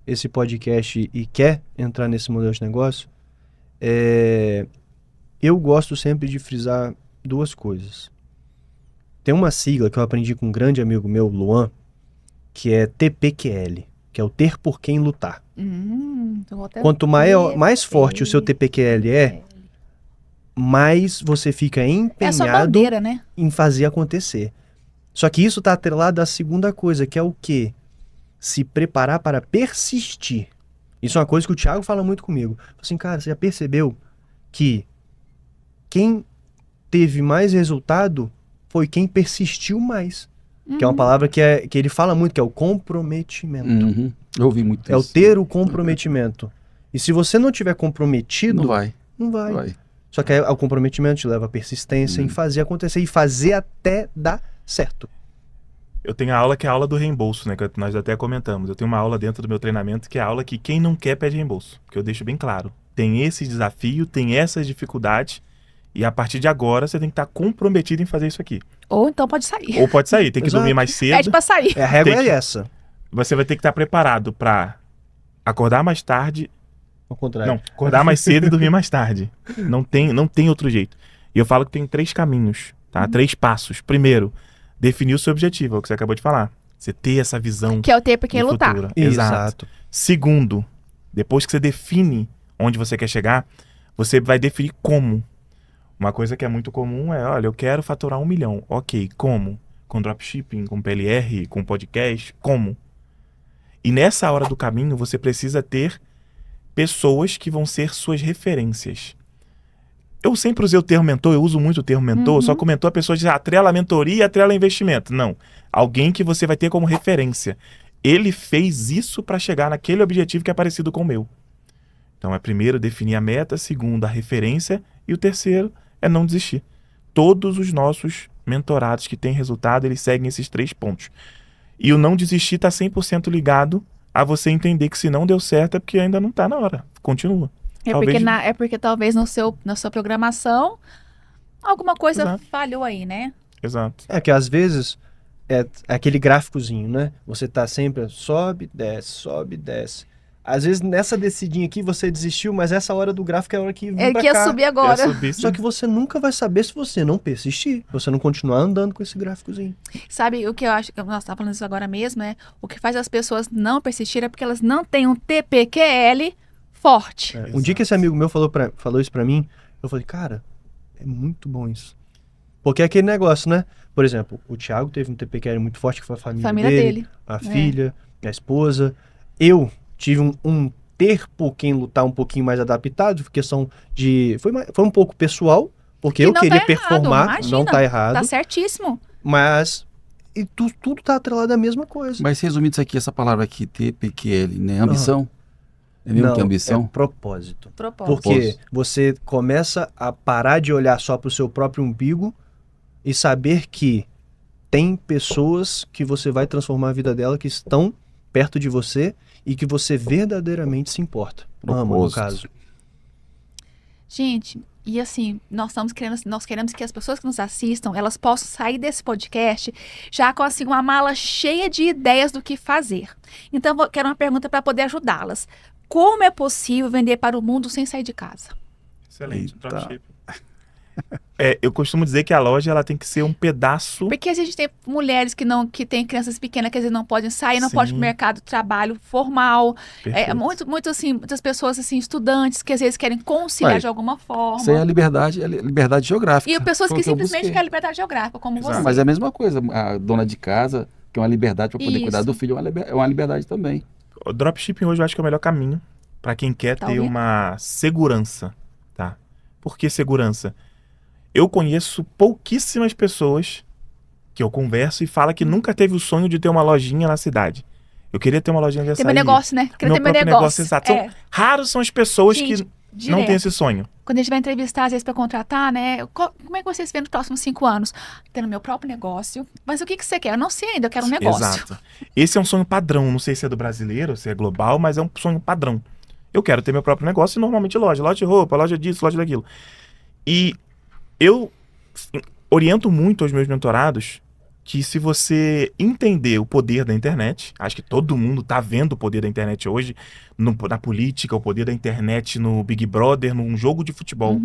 esse podcast e quer entrar nesse modelo de negócio, eu gosto sempre de frisar duas coisas. Tem uma sigla que eu aprendi com um grande amigo meu, Luan, que é TPQL. Que é o ter por quem lutar. Quanto mais forte o seu TPQL mais você fica empenhado bandeira, né? em fazer acontecer. Só que isso está atrelado à segunda coisa, que é o quê? Se preparar para persistir. Isso é uma coisa que o Thiago fala muito comigo. Assim, cara, você já percebeu que quem teve mais resultado foi quem persistiu mais. Que é uma palavra que ele fala muito, que é o comprometimento. Eu ouvi muito isso. É o ter o comprometimento. E se você não tiver comprometido... Não vai. Só que o comprometimento te leva à persistência em fazer acontecer e fazer até dar certo. Eu tenho a aula que é a aula do reembolso, né? Que nós até comentamos. Eu tenho uma aula dentro do meu treinamento que é a aula que quem não quer pede reembolso. Que eu deixo bem claro. Tem esse desafio, tem essas dificuldades... E a partir de agora, você tem que estar comprometido em fazer isso aqui. Ou então pode sair. Ou pode sair, tem que dormir mais cedo. Pede pra sair. A regra é essa. Você vai ter que estar preparado para acordar mais tarde. Ao contrário. Não, acordar mais cedo e dormir mais tarde. Não tem outro jeito. E eu falo que tem 3 caminhos, tá? 3 passos. Primeiro, definir o seu objetivo, é o que você acabou de falar. Você ter essa visão. Que é o ter por quem lutar. Exato. Segundo, depois que você define onde você quer chegar, você vai definir como. Uma coisa que é muito comum é, olha, eu quero faturar 1 milhão. Ok, como? com dropshipping, com PLR, com podcast? Como? E nessa hora do caminho, você precisa ter pessoas que vão ser suas referências. Eu sempre usei o termo mentor, eu uso muito o termo mentor, só que o mentor a pessoa diz, atrela a mentoria e atrela investimento. Não, alguém que você vai ter como referência. Ele fez isso para chegar naquele objetivo que é parecido com o meu. Então é primeiro definir a meta, segundo a referência e o terceiro é não desistir. Todos os nossos mentorados que têm resultado, eles seguem esses 3 pontos. E o não desistir está 100% ligado a você entender que se não deu certo é porque ainda não está na hora. Continua. Porque talvez na sua programação alguma coisa Exato. falhou aí, né? Exato. É que às vezes é aquele gráficozinho, né? Você tá sempre sobe, desce. Às vezes nessa descidinha aqui você desistiu, mas essa hora do gráfico é a hora que vem Ele pra quer cá. subir agora. Só que você nunca vai saber se você não persistir. Você não continuar andando com esse gráficozinho. Sabe o que eu acho que nós estamos falando isso agora mesmo, é o que faz as pessoas não persistirem é porque elas não têm um TPQL forte. Um dia que esse amigo meu falou isso pra mim, eu falei, cara, é muito bom isso. Porque é aquele negócio, né? Por exemplo, o Thiago teve um TPQL muito forte, que foi a família dele, a filha, a esposa. Eu tive um ter por quem lutar um pouquinho mais adaptado, questão de... Foi um pouco pessoal, porque eu queria performar, imagina, não tá errado. Tá certíssimo. Mas tudo tá atrelado à mesma coisa. Mas resumindo isso aqui, essa palavra aqui, TPQL, né? Ambição? É mesmo que ambição? É propósito. Propósito. Porque você começa a parar de olhar só pro seu próprio umbigo e saber que tem pessoas que você vai transformar a vida dela que estão perto de você e que você verdadeiramente se importa. Ama, no caso. Gente, e assim, nós queremos que as pessoas que nos assistam, elas possam sair desse podcast já com assim, uma mala cheia de ideias do que fazer. Então, eu quero uma pergunta para poder ajudá-las. Como é possível vender para o mundo sem sair de casa? Excelente. Dropshipping. Eu costumo dizer que a loja ela tem que ser um pedaço. Porque a gente tem mulheres que têm crianças pequenas que às vezes não podem sair, não podem ir para o mercado de trabalho formal. Muitas pessoas assim, estudantes que às vezes querem conciliar de alguma forma. Isso aí é a liberdade geográfica. E pessoas Foi que o eu simplesmente busquei. querem liberdade geográfica, como você. Mas é a mesma coisa. A dona de casa, que é uma liberdade para poder cuidar do filho, é uma liberdade também. O dropshipping hoje eu acho que é o melhor caminho para quem quer ter uma segurança, tá? Por que segurança? Eu conheço pouquíssimas pessoas que eu converso e fala que nunca teve o sonho de ter uma lojinha na cidade. Eu queria ter uma lojinha de açaí. Tem meu negócio, né? Queria ter meu negócio. Exato. Raros são as pessoas que não têm esse sonho. Quando a gente vai entrevistar, às vezes, para contratar, né? Como é que vocês vêem nos próximos 5 anos? Tendo meu próprio negócio. Mas o que você quer? Eu não sei ainda, eu quero um negócio. Exato. Esse é um sonho padrão. Não sei se é do brasileiro, se é global, mas é um sonho padrão. Eu quero ter meu próprio negócio e normalmente loja de roupa, loja disso, loja daquilo. E eu oriento muito aos meus mentorados que se você entender o poder da internet, acho que todo mundo está vendo o poder da internet hoje, na política, o poder da internet no Big Brother, num jogo de futebol.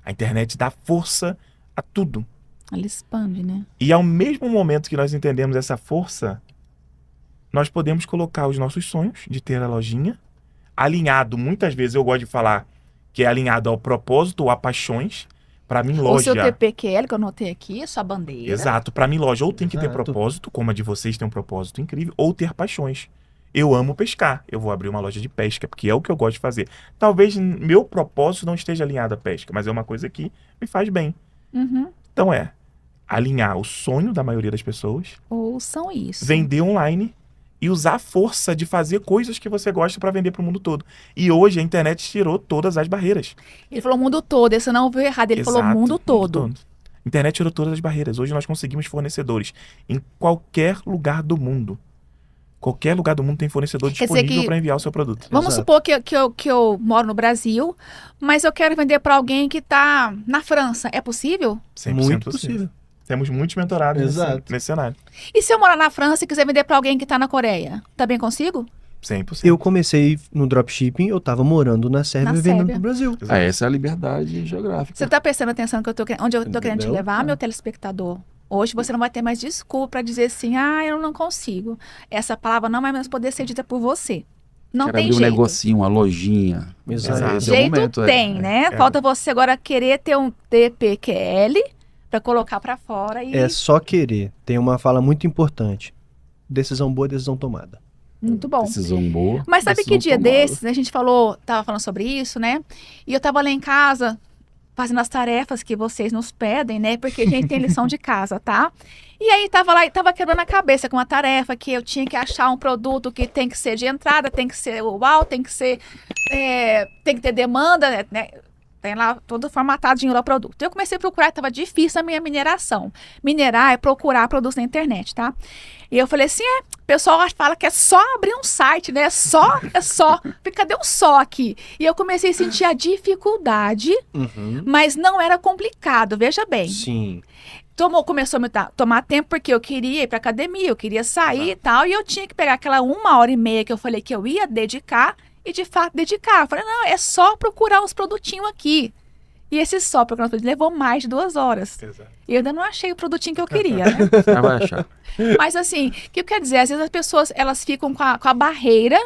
A internet dá força a tudo. Ela expande, né? E ao mesmo momento que nós entendemos essa força, nós podemos colocar os nossos sonhos de ter a lojinha, alinhado, muitas vezes eu gosto de falar que é alinhado ao propósito ou a paixões. Para mim, loja... O seu TPQL, que eu anotei aqui, sua bandeira. Exato. Para mim, loja ou tem que ter propósito, como a de vocês tem um propósito incrível, ou ter paixões. Eu amo pescar. Eu vou abrir uma loja de pesca, porque é o que eu gosto de fazer. Talvez meu propósito não esteja alinhado à pesca, mas é uma coisa que me faz bem. Então alinhar o sonho da maioria das pessoas. Ouçam isso. Vender online e usar a força de fazer coisas que você gosta para vender para o mundo todo. E hoje a internet tirou todas as barreiras. Ele falou mundo todo, esse não ouviu errado, ele falou mundo todo. A internet tirou todas as barreiras. Hoje nós conseguimos fornecedores em qualquer lugar do mundo. Qualquer lugar do mundo tem fornecedor disponível para enviar o seu produto. Vamos supor que eu moro no Brasil, mas eu quero vender para alguém que está na França. É possível? 100% Muito possível. Temos muitos mentorados nesse cenário. E se eu morar na França e quiser vender para alguém que está na Coreia? Também consigo? 100%. Eu comecei no dropshipping, eu tava morando na Sérvia e vendendo pro Brasil. Essa é a liberdade geográfica. Você tá prestando atenção que onde eu tô querendo te levar, meu telespectador? Hoje você não vai ter mais desculpa para dizer assim, eu não consigo. Essa palavra não vai mais poder ser dita por você. Não tem jeito. um negocinho, uma lojinha. Exato. Jeito tem, né? Falta você agora querer ter um TPQL para colocar para fora e É só querer. Tem uma fala muito importante. Decisão boa, decisão tomada. muito bom. Decisão boa. Mas sabe que decisão dia tomada. desses, a gente tava falando sobre isso, né? E eu tava lá em casa, fazendo as tarefas que vocês nos pedem, né? Porque a gente tem lição de casa, tá? E aí tava lá e tava quebrando a cabeça com uma tarefa que eu tinha que achar um produto que tem que ser de entrada, tem que ser uau, tem que ser... tem que ter demanda, né? Tem lá todo formatadinho lá o produto. Eu comecei a procurar, tava difícil a minha mineração. Minerar é procurar produtos na internet, tá? E eu falei assim, o pessoal fala que é só abrir um site, né? É só. Cadê o só aqui? E eu comecei a sentir a dificuldade, mas não era complicado, veja bem. Sim. Começou a me tomar tempo porque eu queria ir pra academia, eu queria sair e tal, e eu tinha que pegar aquela 1h30 que eu falei que eu ia dedicar, e de fato dedicar. Eu falei, não, é só procurar uns produtinhos aqui. E esse só procurar uns produtinhos levou mais de 2 horas. Exato. E eu ainda não achei o produtinho que eu queria, né? Já vai achar. Mas assim, o que eu quero dizer? Às vezes as pessoas, elas ficam com a barreira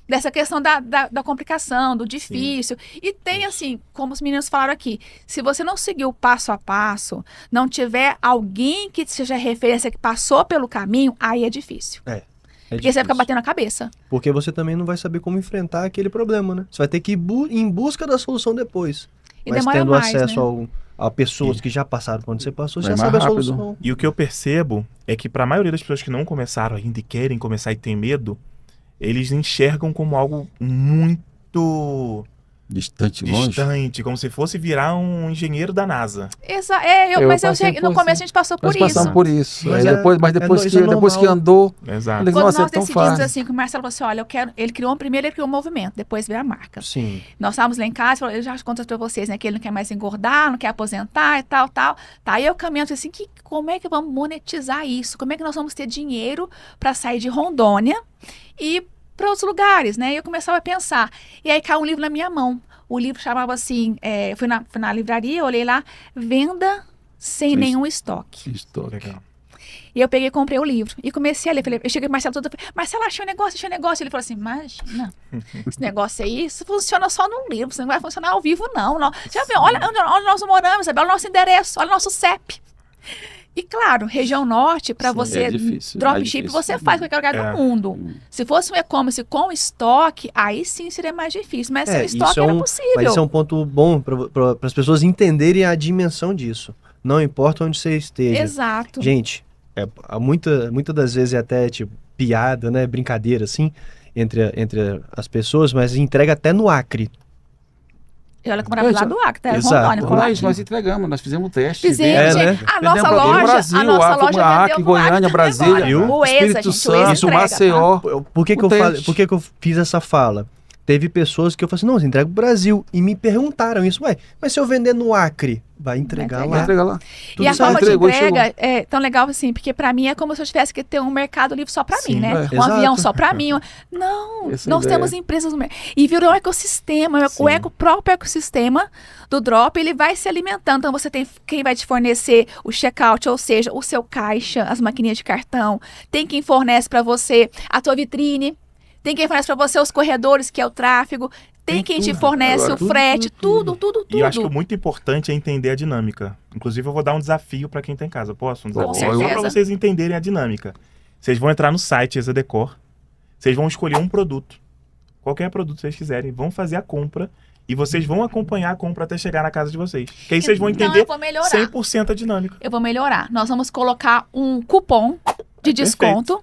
dessa questão da complicação, do difícil. E tem assim, como os meninos falaram aqui, se você não seguir o passo a passo, não tiver alguém que seja referência, que passou pelo caminho, aí é difícil. Porque você vai ficar batendo a cabeça. Porque você também não vai saber como enfrentar aquele problema, né? Você vai ter que ir em busca da solução depois. E Mas demora tendo mais, acesso né? a pessoas que já passaram por onde você passou, você Vai já mais sabe a rápido. solução. E o que eu percebo é que para a maioria das pessoas que não começaram ainda e querem começar e têm medo, eles enxergam como algo muito Distante, longe. distante, como se fosse virar um engenheiro da NASA. Mas eu passei cheguei, no por começo isso. a gente passou por Nós isso. passamos por isso. Mas Aí depois isso é depois que normal. andou, Exato. falei, Quando nossa, nós é tão decidimos fácil. assim, que o Marcelo falou assim, olha, ele criou primeiro ele criou um movimento, depois veio a marca. Sim. Nós estávamos lá em casa, falou, eu já conto pra vocês, né, que ele não quer mais engordar, não quer aposentar e tal. Tá, aí eu caminhando assim, como é que vamos monetizar isso? Como é que nós vamos ter dinheiro para sair de Rondônia e para outros lugares, né? E eu começava a pensar. E aí caiu um livro na minha mão. O livro chamava assim, fui na livraria, olhei lá, Venda Sem Nenhum Estoque. Estoque. Legal. E eu peguei e comprei o livro. E comecei a ler. Eu cheguei pro Marcelo todo, falei, Marcelo, achei um negócio. Ele falou assim, imagina, esse negócio aí, isso funciona só no livro, isso não vai funcionar ao vivo, não. Já viu, olha onde nós moramos, sabe? Olha o nosso endereço, olha o nosso CEP. E claro, região norte, para Sim, você, é difícil, dropship, difícil. você faz em qualquer lugar do mundo. Se fosse um e-commerce com estoque, aí sim seria mais difícil. Mas sem estoque isso era mas possível. isso é um ponto bom para as pessoas entenderem a dimensão disso. Não importa onde você esteja. Exato. Gente, muitas das vezes é até tipo piada, né, brincadeira assim, entre as pessoas, mas entrega até no Acre. E olha como era lá do Acre, tá? Exato. Rondônia, Nós entregamos, nós fizemos o teste. Fizemos, né? gente. A nossa Vendemos produto no loja, Brasil, a nossa loja Acre, vendeu no Goiânia, Acre Brasília, também agora. O ESA, Espírito gente, o ESA Santo, entrega, Maceió. Por que que eu fiz essa fala? Teve pessoas que eu falei assim, não, você entrega pro Brasil. E me perguntaram isso, mas se eu vender no Acre, vai entregar Vai lá. Vai entregar lá. E a Tudo certo. forma de Entregou e entrega é tão legal assim, porque pra mim é como se eu tivesse que ter um mercado livre só pra mim, Sim, né? é. Um avião Exato. só pra mim. Não, Essa é a nós ideia. temos empresas no mercado. E virou um ecossistema, Sim. o próprio ecossistema do Drop, ele vai se alimentando. Então você tem quem vai te fornecer o checkout, ou seja, o seu caixa, as maquininhas de cartão. Tem quem fornece pra você a tua vitrine. Tem quem fornece pra você os corredores, que é o tráfego. Tem quem te fornece Agora, o frete, tudo. E eu acho que o muito importante é entender a dinâmica. Inclusive, eu vou dar um desafio para quem tá em casa. Posso? Um desafio? Só certeza. para vocês entenderem a dinâmica. Vocês vão entrar no site Exadecor, vocês vão escolher um produto. Qualquer produto que vocês quiserem, vão fazer a compra e vocês vão acompanhar a compra até chegar na casa de vocês. Que aí vocês vão Então, entender eu vou melhorar. 100% a dinâmica. Eu vou melhorar. Nós vamos colocar um cupom de desconto.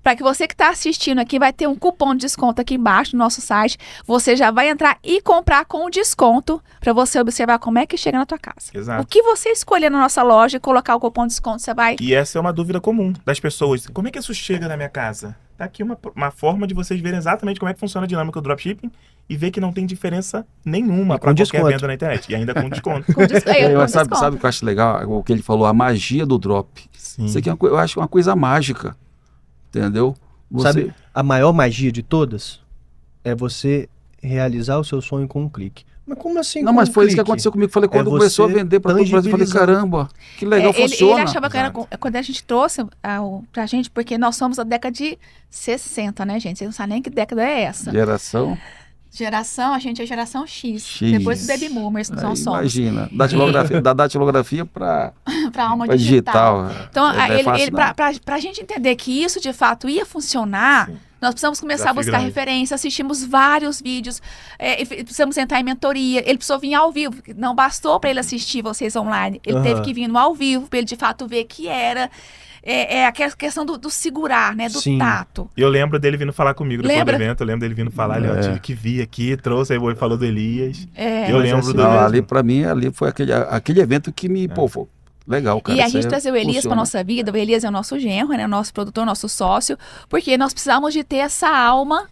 Para que você que está assistindo aqui, vai ter um cupom de desconto aqui embaixo no nosso site. Você já vai entrar e comprar com o desconto para você observar como é que chega na tua casa. Exato. O que você escolher na nossa loja e colocar o cupom de desconto, você vai... E essa é uma dúvida comum das pessoas. Como é que isso chega na minha casa? Tá aqui uma forma de vocês verem exatamente como é que funciona a dinâmica do dropshipping e ver que não tem diferença nenhuma E com para qualquer desconto. venda na internet. E ainda com desconto. Com desconto. Sabe o que eu acho legal? O que ele falou, a magia do drop. Sim. Isso aqui eu acho uma coisa mágica. Entendeu? Sabe, a maior magia de todas é você realizar o seu sonho com um clique. Mas como assim? Não, com mas um foi isso que clique? aconteceu comigo. Falei, quando É começou a você vender para todo o Brasil, eu falei, tangibilizar. caramba, que legal, Ele funciona. achava que era... Quando a gente trouxe pra gente, porque nós somos da década de 60, né, gente? Vocês não sabem nem que década é essa. Geração. A gente é geração X. X. Depois dos baby boomers, que Aí, somos. imagina, da datilografia para Para alma digital. digital. Então, Não é fácil, não. para a gente entender que isso de fato ia funcionar, Sim. nós precisamos começar a Desafio buscar grande. referência, assistimos vários vídeos, precisamos entrar em mentoria. Ele precisou vir ao vivo, não bastou para ele assistir vocês online, ele teve que vir no ao vivo para ele de fato ver que era a questão do segurar, né, do Sim. tato. E eu lembro dele vindo falar comigo depois Lembra? do evento. Eu lembro dele vindo falar, eu tive que vir aqui, trouxe, aí ele falou do Elias. É. Eu Mas lembro assim, do Não, mesmo. ali para mim, ali foi aquele evento que me, pô, foi legal, cara. E a isso gente aí trazer o Elias para funciona. nossa vida, o Elias é o nosso genro, né, o nosso produtor, nosso sócio, porque nós precisamos de ter essa alma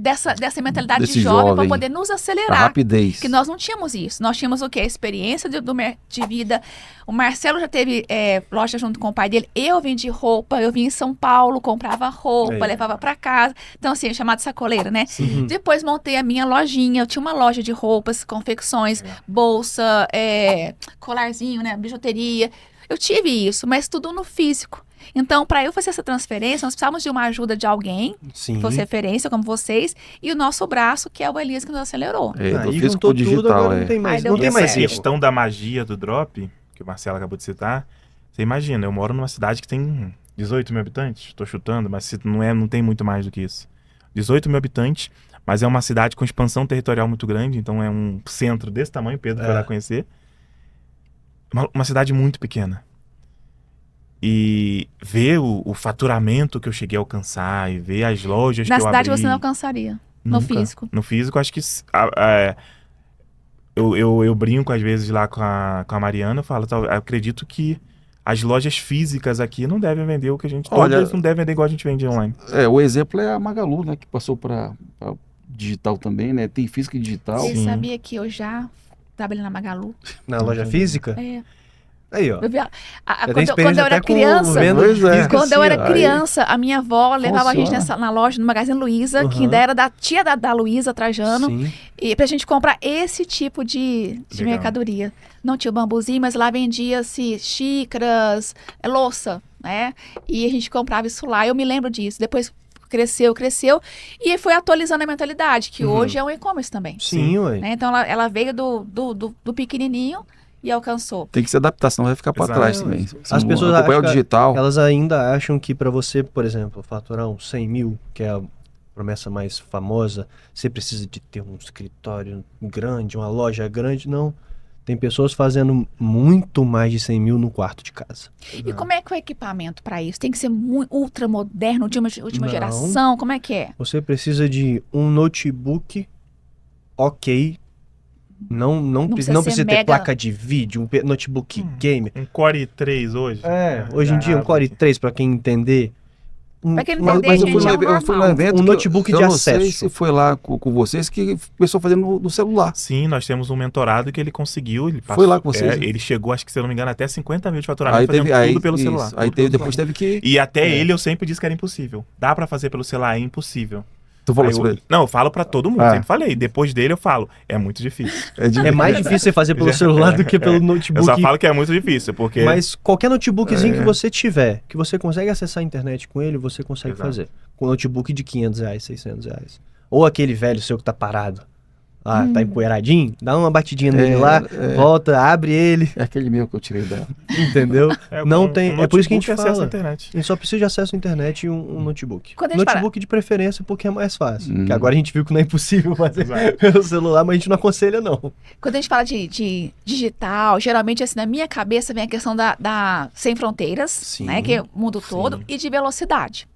dessa mentalidade Desse de jovem para jovem. poder nos A acelerar. rapidez. Que nós não tínhamos isso. Nós tínhamos o quê? A experiência de vida. O Marcelo já teve loja junto com o pai dele. Eu vendi roupa, eu vim em São Paulo, comprava roupa, levava para casa. Então, assim, chamado sacoleira, né? Depois montei a minha lojinha. Eu tinha uma loja de roupas, confecções, bolsa, colarzinho, né? Bijuteria. Eu tive isso, mas tudo no físico. Então, para eu fazer essa transferência, nós precisávamos de uma ajuda de alguém, Sim. que fosse referência, como vocês, e o nosso braço, que é o Elias, que nos acelerou. É, do Aí físico juntou pro digital, tudo, agora é. não tem mais, Aí deu não tem tudo mais certo. erro. questão da magia do drop, que o Marcelo acabou de citar, você imagina, eu moro numa cidade que tem 18 mil habitantes, estou chutando, mas não tem muito mais do que isso. 18 mil habitantes, mas é uma cidade com expansão territorial muito grande, então é um centro desse tamanho, Pedro foi lá conhecer. Uma cidade muito pequena. E ver o faturamento que eu cheguei a alcançar e ver as lojas Na que eu cidade abri... você não alcançaria. No Nunca. físico. No físico, acho que eu brinco às vezes lá com a Mariana, eu falo, eu acredito que as lojas físicas aqui não devem vender o que a gente... Olha, todas não devem vender igual a gente vende online. O exemplo é a Magalu, né? Que passou para digital também, né? Tem físico e digital. Você Sim. sabia que eu já trabalhei na Magalu? Na loja física? É. Aí, ó. Eu vi Já tem quando experiência eu era até com criança... venda Pois é. física, Quando eu assim, era ó. criança, a minha avó levava a gente Funciona. na loja, no Magazine Luiza, que Uhum. ainda era da tia da Luiza Trajano, Sim. e pra gente comprar esse tipo de Legal. mercadoria. Não tinha o bambuzinho, mas lá vendia-se xícaras, louça, né? E a gente comprava isso lá. Eu me lembro disso. Depois cresceu, e foi atualizando a mentalidade, que hoje é um e-commerce também. Sim, ué. Né? Então ela veio do pequenininho e alcançou. Tem que se adaptar, senão vai ficar para Exato. trás também. As pessoas acompanhar o acham que digital. Elas ainda acham que para você, por exemplo, faturar uns 100 mil, que é a promessa mais famosa, você precisa de ter um escritório grande, uma loja grande. Não. Tem pessoas fazendo muito mais de 100 mil no quarto de casa. E como é que é o equipamento para isso? Tem que ser muito ultra moderno, de última Não. geração? Como é que é? Você precisa de um notebook ok. Não precisa precisa ser ter mega- placa de vídeo, um notebook gamer. Um Core i3 hoje. Hoje em dia um Core i3, para quem entender. Pra quem não Mas entender, eu fui, gente, é o eu fui no normal. evento Um que notebook eu de não sei acesso. se foi lá com vocês que começou fazendo no celular. Sim, nós temos um mentorado que ele conseguiu. Ele Foi lá com vocês, né? Ele chegou, acho que se eu não me engano, até 50 mil de faturamento Aí fazendo teve, tudo pelo isso. celular. Aí depois teve que... E até ele eu sempre disse que era impossível. Dá pra fazer pelo celular, é impossível. Tu falou Aí isso eu- pra ele? Não, eu falo pra todo mundo, Ah. sempre falei. Depois dele eu falo, é muito difícil. É mais difícil você fazer pelo celular do que pelo Eu notebook. só falo que é muito difícil, porque... Mas qualquer notebookzinho que você tiver, que você consegue acessar a internet com ele, você consegue Exato. fazer. Com um notebook de R$500, R$600. Ou aquele velho seu que tá parado. Tá empoeiradinho, dá uma batidinha nele lá, volta, abre ele, É aquele meu que eu tirei dela. entendeu? Não um tem, é por isso que a gente notebook e acesso à fala. internet. A gente só precisa de acesso à internet e um notebook. Quando a gente Notebook de preferência porque é mais fácil. Hum. Que agora a gente viu que não é impossível fazer Exato. pelo celular, mas a gente não aconselha não. Quando a gente fala de digital, geralmente assim, na minha cabeça vem a questão da sem fronteiras, Sim. né, que é o mundo todo, e de velocidade.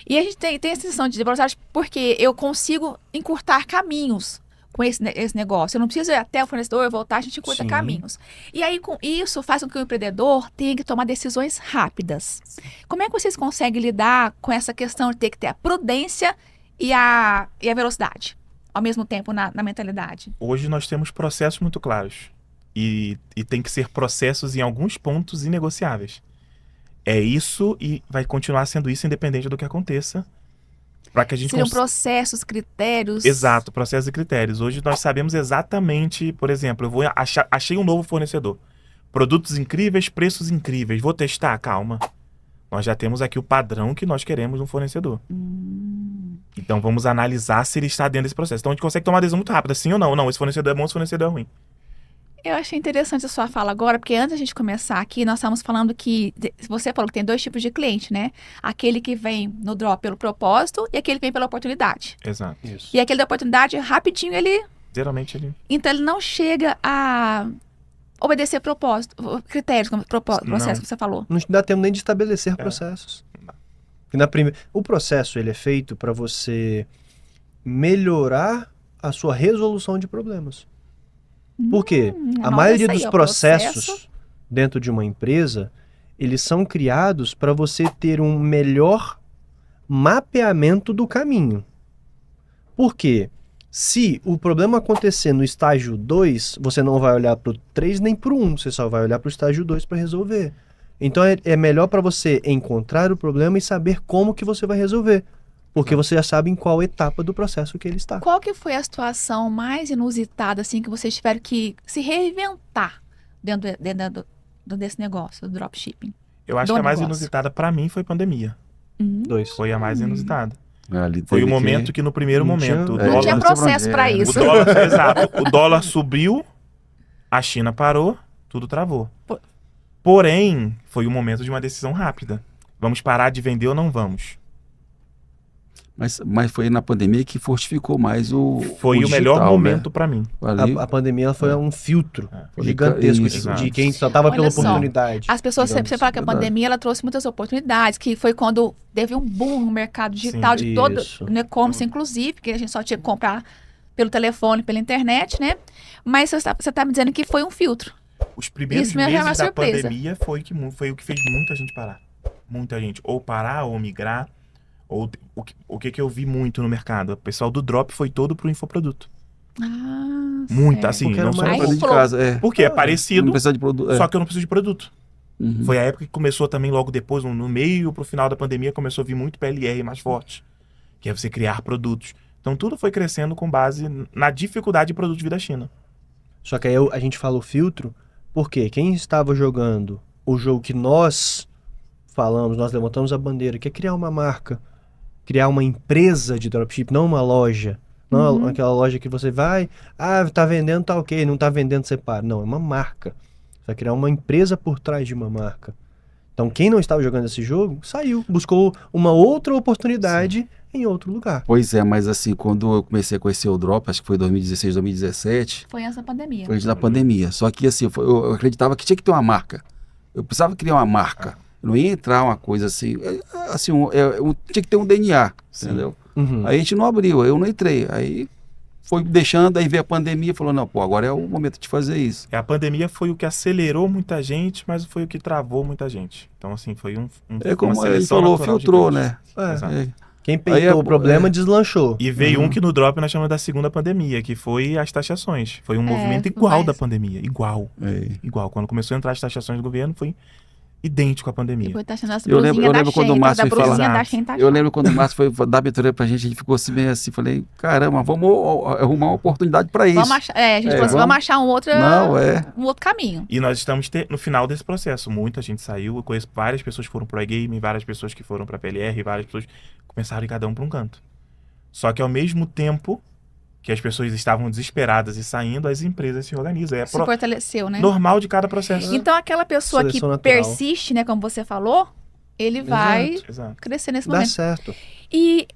E a gente tem essa questão de velocidade porque eu consigo encurtar caminhos com esse negócio. Eu não preciso ir até o fornecedor e voltar, a gente encurta Sim. caminhos. E aí, com isso, faz com que o empreendedor tenha que tomar decisões rápidas. Como é que vocês conseguem lidar com essa questão de ter que ter a prudência e a velocidade, ao mesmo tempo, na mentalidade? Hoje nós temos processos muito claros. E tem que ser processos em alguns pontos inegociáveis. É isso e vai continuar sendo isso independente do que aconteça. Para que a gente Seriam processos, critérios. Exato, processos e critérios. Hoje nós sabemos exatamente, por exemplo, eu vou achei um novo fornecedor. Produtos incríveis, preços incríveis. Vou testar? Calma. Nós já temos aqui o padrão que nós queremos no fornecedor. Então vamos analisar se ele está dentro desse processo. Então a gente consegue tomar uma decisão muito rápida, sim ou não. Não, esse fornecedor é bom, esse fornecedor é ruim. Eu achei interessante a sua fala agora, porque antes da gente começar aqui, nós estamos falando que você falou que tem 2 tipos de cliente, né? Aquele que vem no drop pelo propósito e aquele que vem pela oportunidade. Exato. Isso. E aquele da oportunidade, rapidinho, Geralmente ele... então ele não chega a obedecer critérios, como processo Não. que você falou. Não dá tempo nem de estabelecer processos. Porque o processo ele é feito para você melhorar a sua resolução de problemas. Por quê? A anota maioria isso aí, dos ó, processos processo. dentro de uma empresa, eles são criados para você ter um melhor mapeamento do caminho. Por quê? Se o problema acontecer no estágio 2, você não vai olhar para o 3 nem para o 1, você só vai olhar para o estágio 2 para resolver. Então é melhor para você encontrar o problema e saber como que você vai resolver. Porque você já sabe em qual etapa do processo que ele está. Qual que foi a situação mais inusitada, assim, que vocês tiveram que se reinventar dentro desse negócio, do dropshipping? Eu acho Do que a mais negócio. inusitada pra mim foi pandemia. 2. Foi a mais inusitada. Ali Foi teve o momento que no primeiro Não tinha- momento o Não Não dólar... tinha processo para É, O isso. dólar, exato. O dólar subiu, a China parou, tudo travou. Porém, foi o momento de uma decisão rápida. Vamos parar de vender ou não vamos? Mas foi na pandemia que fortificou mais o Foi o digital, melhor né? momento pra mim. Ali, A pandemia ela foi um filtro Foi gigantesco isso, de exato. quem só estava Olha pela só, oportunidade. As pessoas digamos. sempre falam que a verdade. pandemia ela trouxe muitas oportunidades, que foi quando teve um boom no mercado digital Sim, de todo, isso. no e-commerce inclusive, que a gente só tinha que comprar pelo telefone, pela internet, né? Mas você tá me dizendo que foi um filtro. Os primeiros Isso mesmo é uma meses da surpresa. pandemia foi o que fez muita gente parar. Muita gente. Ou parar, ou migrar. Ou o que eu vi muito no mercado? O pessoal do drop foi todo pro infoproduto. Ah, Muito, certo. assim. Porque era Não só mais- Aí ali de falou- casa, é. porque é parecido, Não precisa de produto. só que eu não preciso de produto. Uhum. Foi a época que começou também logo depois, no meio pro final da pandemia, começou a vir muito PLR mais forte. Que é você criar produtos. Então tudo foi crescendo com base na dificuldade de produto vir da China. Só que aí a gente fala o filtro, porque quem estava jogando o jogo que nós falamos, nós levantamos a bandeira, que é criar uma marca, criar uma empresa de dropship, não uma loja. Não aquela loja que você vai, tá vendendo, tá ok, não tá vendendo, você para. Não, é uma marca. Você vai criar uma empresa por trás de uma marca. Então quem não estava jogando esse jogo, saiu, buscou uma outra oportunidade em outro lugar. Pois é, mas assim, quando eu comecei a conhecer o Drop, acho que foi 2016, 2017, Foi essa pandemia. foi antes da pandemia. Só que assim, eu acreditava que tinha que ter uma marca. Eu precisava criar uma marca. Não ia entrar uma coisa assim, tinha que ter um DNA, entendeu? Uhum. Aí a gente não abriu, eu não entrei. Aí foi deixando, aí veio a pandemia e falou, não, pô, agora é o momento de fazer isso. A pandemia foi o que acelerou muita gente, mas foi o que travou muita gente. Então, assim, foi É uma como ele seleção falou, natural de filtrou, Deus. né? Exato. É. Quem Aí peitou é- o problema deslanchou. E veio um que no Drop nós chamamos da segunda pandemia, que foi as taxações. Foi um movimento igual mais- da pandemia. Igual. Igual. Quando começou a entrar as taxações do governo, foi idêntico à pandemia. Depois tá sendo as Eu lembro- brusinhas eu da lembro quando o Shein, Márcio da foi falar- brusinha da Exato. Shein tá Eu lembro quando o Márcio foi dar abertura pra gente ficou assim meio assim, falei, caramba, vamos arrumar uma oportunidade pra isso. Vamos achar, a gente falou assim, vamos achar um outro caminho. E nós estamos no final desse processo. Muita gente saiu. Eu conheço várias pessoas que foram pro iGame, várias pessoas que foram pra PLR, várias pessoas que começaram a ir cada um pra um canto. Só que ao mesmo tempo que as pessoas estavam desesperadas e saindo, as empresas se organizam. É Se fortaleceu, né? normal de cada processo. Então aquela pessoa que Seleção natural. persiste, né, como você falou, ele vai Exato. crescer nesse Dá momento. certo. E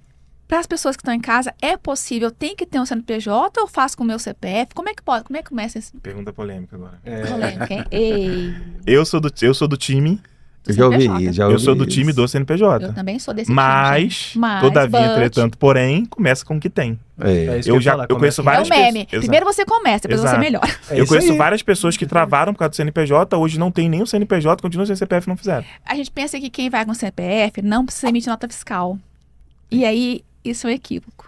para as pessoas que estão em casa, é possível, tem que ter um CNPJ ou eu faço com o meu CPF? Como é que pode? Como é que começa esse Pergunta polêmica agora. polêmica, hein? Ei, Eu sou do time. do Eu já ouvi, CNPJ. já Eu ouvi sou do isso. time do CNPJ. Eu também sou desse time, Mas, gente. Mas, todavia, but- entretanto, porém, começa com o que tem. É. isso que Eu ia falar, conheço começa- É várias o meme. pessoas. Primeiro você começa, depois você Exato. melhora. É Eu isso conheço aí. várias pessoas que travaram por causa do CNPJ, hoje não tem nem o CNPJ, continuam sem CPF e não fizeram. A gente pensa que quem vai com CPF não precisa emitir nota fiscal. E aí, isso é um equívoco.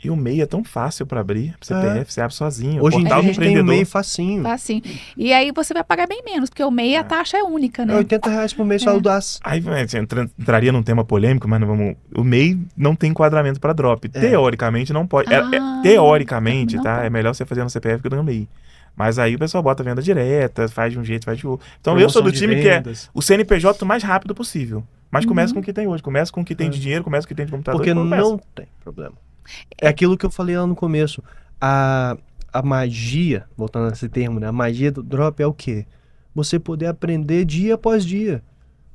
E o MEI é tão fácil pra abrir, CPF, você abre sozinho. Hoje em dia Portal a do gente tem um empreendedor. MEI facinho. Tá assim. E aí você vai pagar bem menos, porque o MEI, a taxa é única, É né? R$80 por mês só o DAS. Aí assim, entraria num tema polêmico, mas não vamos. O MEI não tem enquadramento pra drop. Teoricamente não pode. Teoricamente, não tá? pode. É melhor você fazer no CPF que no MEI. Mas aí o pessoal bota venda direta, faz de um jeito, faz de outro. Então eu Promoção sou do de time que é vendas. o CNPJ o mais rápido possível. Mas começa com o que tem hoje. Começa com o que tem de dinheiro, começa com o que tem de computador. Porque e começa. não tem problema. É aquilo que eu falei lá no começo. A magia, voltando a esse termo, né? A magia do drop é o quê? Você poder aprender dia após dia.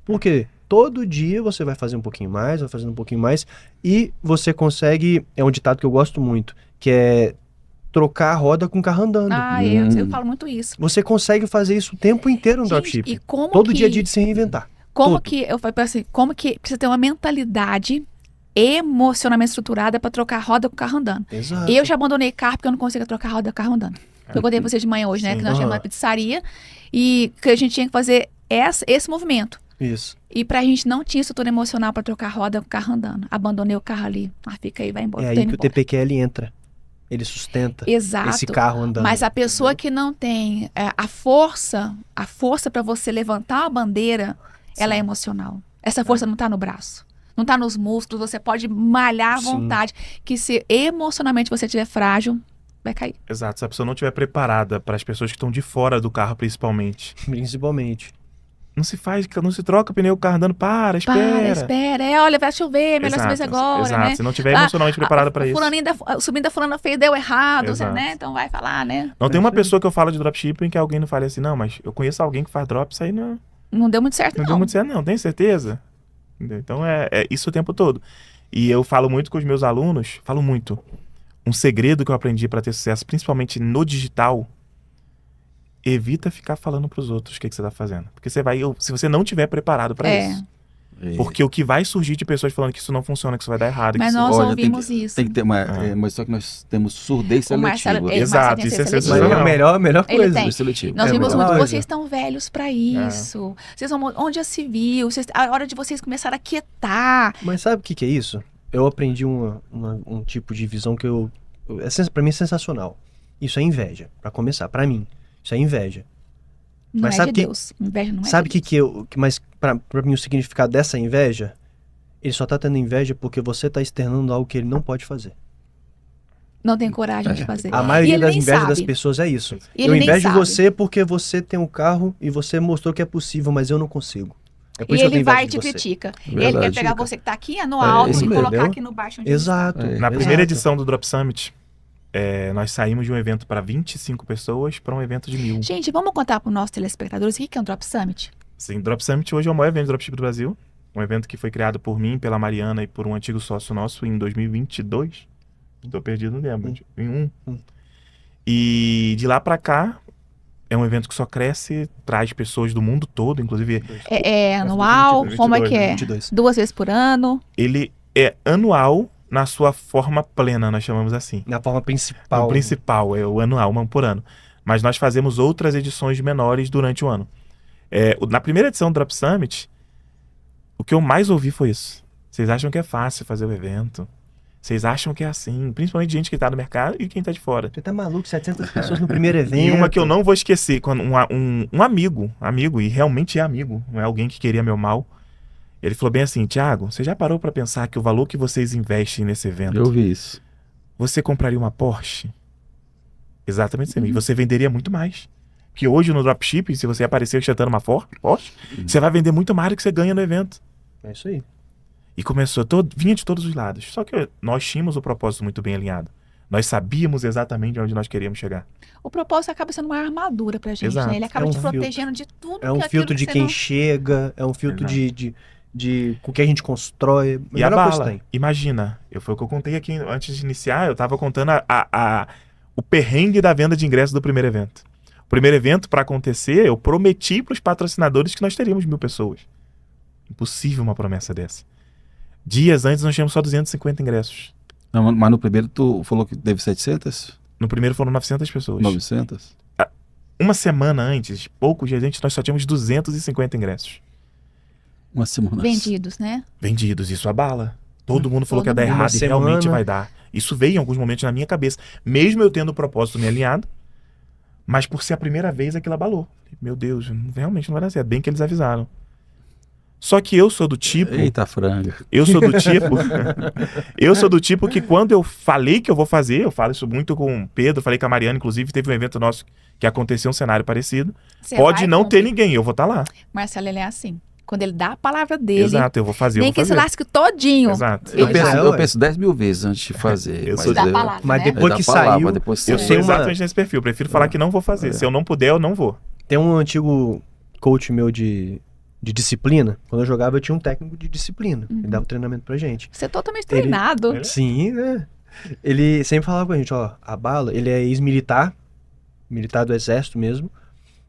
Por quê? Todo dia você vai fazer um pouquinho mais, vai fazendo um pouquinho mais, e você consegue, é um ditado que eu gosto muito, que é trocar a roda com o carro andando. Eu falo muito isso. Você consegue fazer isso o tempo inteiro no Gente, dropshipping. e como Todo que- dia é dia de se reinventar. Como Todo. que, eu falei assim, como que precisa ter uma mentalidade emocionalmente estruturada pra trocar roda com o carro andando. Exato. Eu já abandonei carro porque eu não consigo trocar roda com o carro andando. Eu contei pra vocês de manhã hoje, né? Sim. Que nós tínhamos uma pizzaria e que a gente tinha que fazer esse movimento. Isso. E pra gente não tinha estrutura emocional pra trocar roda com o carro andando. Abandonei o carro ali. Fica aí, vai embora. É tô aí indo que o embora. TPQL entra. Ele sustenta Exato. esse carro andando. Mas a pessoa que não tem a força para você levantar a bandeira, ela é emocional. Essa força não tá no braço. Não tá nos músculos, você pode malhar à Sim. vontade. Que se emocionalmente você estiver frágil, vai cair. Exato. Se a pessoa não estiver preparada para as pessoas que estão de fora do carro, principalmente. Principalmente. Não se troca pneu, o carro andando, espera. Espera. Olha, vai chover, melhor subir agora, exato. né? Se não estiver emocionalmente preparada para isso. O subindo da fulana feia deu errado, Exato. né? Então vai falar, né? Não tem uma pessoa que eu falo de dropshipping que alguém não fale assim, não, mas eu conheço alguém que faz drop, isso aí Não deu muito certo, não não. deu muito certo, não, tem certeza? Entendeu? Então é isso o tempo todo. E eu falo muito com os meus alunos, falo muito. Um segredo que eu aprendi para ter sucesso, principalmente no digital, evita ficar falando pros outros o que você tá fazendo. Porque se você não tiver preparado para isso. Porque o que vai surgir de pessoas falando que isso não funciona, que isso vai dar errado. Mas que nós Olha, ouvimos isso. Tem que ter mas só que nós temos surdez O Marcelo- seletiva. ele- Exato, Marcelo isso tem é que ser Mas seletivo. é a melhor Ele coisa. tem. Surdez seletiva. Nós vimos melhor muito, coisa. vocês estão velhos pra isso. Vocês vão, onde já se viu? A hora de vocês começarem a quietar. Mas sabe o que é isso? Eu aprendi um tipo de visão que pra mim é sensacional. Isso é inveja, pra começar, pra mim. Isso é inveja. Não Mas é sabe de que- Deus. Inveja não é Sabe de Deus. mas pra mim o significado dessa inveja, ele só tá tendo inveja porque você tá externando algo que ele não pode fazer. Não tem coragem de fazer. A E maioria ele das nem invejas das sabe. pessoas é isso. E ele Eu nem invejo sabe. você porque você tem um carro e você mostrou que é possível, mas eu não consigo. É por E isso que eu ele tenho inveja vai e de te você. critica. Verdade. Ele quer pegar você que tá aqui no alto isso e mesmo. colocar aqui no baixo. Onde ele Exato. É. Na exato. primeira edição do Drop Summit, nós saímos de um evento para 25 pessoas para um evento de 1000. está. Gente, vamos contar para os nossos telespectadores o que é um Drop Summit? Sim, Drop Summit hoje é o maior evento de dropship do Brasil. Um evento que foi criado por mim, pela Mariana e por um antigo sócio nosso em 2022. Tô perdido, não lembro. Em um. E de lá pra cá, é um evento que só cresce, traz pessoas do mundo todo, inclusive É anual? 22, Como é que é? 22. 2 vezes por ano? ele é anual na sua forma plena, nós chamamos assim. Na forma principal. O principal é o anual, uma por ano. Mas nós fazemos outras edições menores durante o ano. Na primeira edição do Drop Summit, o que eu mais ouvi foi isso. Vocês acham que é fácil fazer o evento? Vocês acham que é assim? Principalmente gente que tá no mercado e quem tá de fora. Você tá maluco? 700 pessoas no primeiro evento. E uma que eu não vou esquecer, quando um amigo, e realmente é amigo, não é alguém que queria meu mal, ele falou bem assim, Thiago, você já parou pra pensar que o valor que vocês investem nesse evento, Eu vi isso. você compraria uma Porsche? Exatamente assim. E você venderia muito mais. Que hoje no dropshipping, se você aparecer ostentando uma Porsche, você vai vender muito mais do que você ganha no evento. É isso aí. E começou, vinha de todos os lados. Só que nós tínhamos o propósito muito bem alinhado. Nós sabíamos exatamente onde nós queríamos chegar. O propósito acaba sendo uma armadura pra gente, Exato. né? Ele acaba É um te filtro. protegendo de tudo É um que filtro aquilo de que quem você não... chega, é um filtro de com que a gente constrói. E a melhor coisa que bala, tem. imagina, foi o que eu contei aqui antes de iniciar, eu tava contando o perrengue da venda de ingressos do primeiro evento. O primeiro evento, para acontecer, eu prometi para os patrocinadores que nós teríamos 1000 pessoas. Impossível uma promessa dessa. Dias antes nós tínhamos só 250 ingressos. Não, mas no primeiro tu falou que teve 700? No primeiro foram 900 pessoas. 900? Uma semana antes, poucos dias antes, nós só tínhamos 250 ingressos Uma semana. Vendidos, né? vendidos. Isso abala. Todo mundo falou que ia dar Uma errado e semana. realmente vai dar. Isso veio em alguns momentos na minha cabeça. Mesmo eu tendo o propósito me alinhado, mas por ser a primeira vez aquilo abalou. Meu Deus, realmente não vai dar certo. Bem que eles avisaram. Só que eu sou do tipo... Eita franga. Eu sou do tipo que quando eu falei que eu vou fazer, eu falo isso muito com o Pedro, falei com a Mariana, inclusive teve um evento nosso que aconteceu um cenário parecido. Você Pode vai não ter cumprir. ninguém, eu vou estar lá. Marcelo, ele é assim. Quando ele dá a palavra dele, Exato, eu vou fazer, nem eu que vou se fazer. lasque todinho. Exato. Ele Eu penso, vai. eu penso 10 mil vezes antes de fazer. Eu mas sou Da da palavra, Mas né? depois da que palavra, saiu, depois Eu sai. sou Tem uma- exatamente nesse perfil. Eu prefiro falar que não vou fazer. Se eu não puder, eu não vou. tem um antigo coach meu de disciplina. Quando eu jogava, eu tinha um técnico de disciplina. Ele dava treinamento pra gente. Você é totalmente Ele- treinado. Sim, né? Ele sempre falava com a gente, ó, a bala, ele é ex-militar, militar do exército mesmo.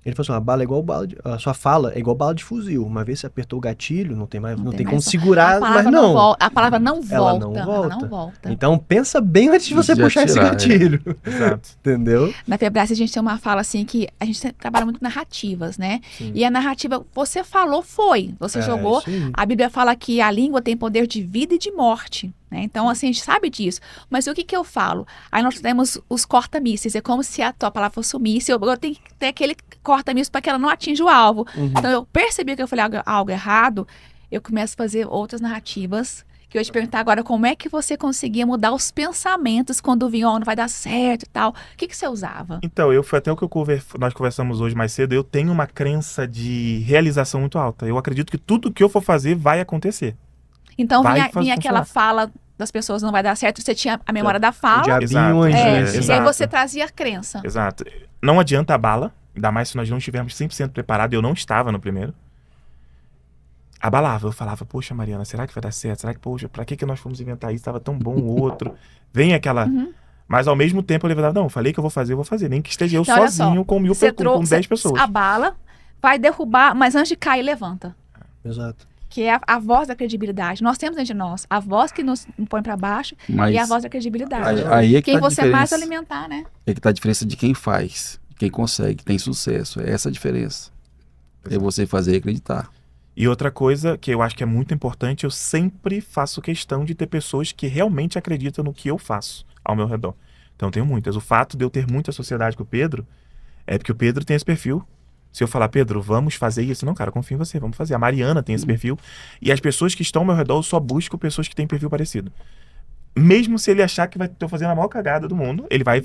Ele falou assim, a bala é igual bala de, a sua fala é igual bala de fuzil. Uma vez você apertou o gatilho, não tem Não como tem mais segurar, a mas palavra não. volta. A palavra não Ela volta. não Ela volta. não volta. Então pensa bem antes de você De puxar esse atirar, gatilho. Exato. Entendeu? Na Febrace a gente tem uma fala assim que a gente trabalha muito narrativas, né? Sim. E a narrativa, você falou, foi. Você jogou. Isso aí. A Bíblia fala que a língua tem poder de vida e de morte, né? Então, assim, a gente sabe disso. Mas o que que eu falo? Aí nós temos os corta-mísseis. É como se a tua palavra fosse um míssil. Eu tenho que ter aquele corta-míssil para que ela não atinja o alvo. Então, eu percebi que eu falei algo errado, eu começo a fazer outras narrativas. Que eu ia te perguntar agora, como é que você conseguia mudar os pensamentos quando vinha, ó, não vai dar certo e tal? O que que você usava? Então, foi até o que nós conversamos hoje mais cedo. Eu tenho uma crença de realização muito alta. Eu acredito que tudo que eu for fazer vai acontecer. Então, Vai vinha aquela fala das pessoas, não vai dar certo, você tinha a memória da O fala. diabinho, Exato. o anjo, É, né? e aí Exato. você trazia a crença. Exato. Não adianta a bala, ainda mais se nós não estivermos 100% preparados. Eu não estava no primeiro. Abalava, eu falava, poxa, Mariana, será que vai dar certo? Será que, poxa, pra que nós fomos inventar isso? Tava tão bom o outro. Vem aquela... Mas ao mesmo tempo eu levantava, não, falei que eu vou fazer. Nem que esteja eu Então, olha sozinho só, com Você com 10 pessoas. a bala, vai derrubar, mas antes de cair, levanta. Exato. Que é a voz da credibilidade. Nós temos dentro de nós a voz que nos põe pra baixo Mas e a voz da credibilidade. aí é que Quem tá a você mais diferença. alimentar, né? É que tá a diferença de quem faz, de quem consegue, tem sucesso. É essa a diferença. É você fazer e acreditar. E outra coisa que eu acho que é muito importante, eu sempre faço questão de ter pessoas que realmente acreditam no que eu faço ao meu redor. Então eu tenho muitas. O fato de eu ter muita sociedade com o Pedro é porque o Pedro tem esse perfil. Se eu falar, Pedro, vamos fazer isso. Não, cara, confio em você, vamos fazer. A Mariana tem esse perfil. E as pessoas que estão ao meu redor, eu só busco pessoas que têm perfil parecido. Mesmo se ele achar que tô fazendo a maior cagada do mundo, ele vai...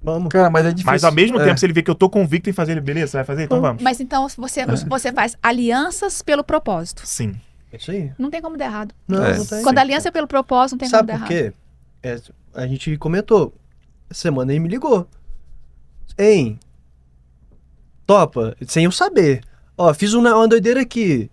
Vamos. Cara, mas é difícil. Mas ao mesmo É. tempo, se ele ver que eu tô convicto em fazer, ele, beleza, você vai fazer? Então vamos. Mas então você faz alianças pelo propósito. Sim. É isso aí. Não tem como dar errado. Não, É. não tem. Quando a aliança é pelo propósito, não tem Sabe como dar por errado. quê? A gente comentou. Essa semana ele me ligou. Hein? Topa? Sem eu saber. Ó, fiz uma doideira aqui.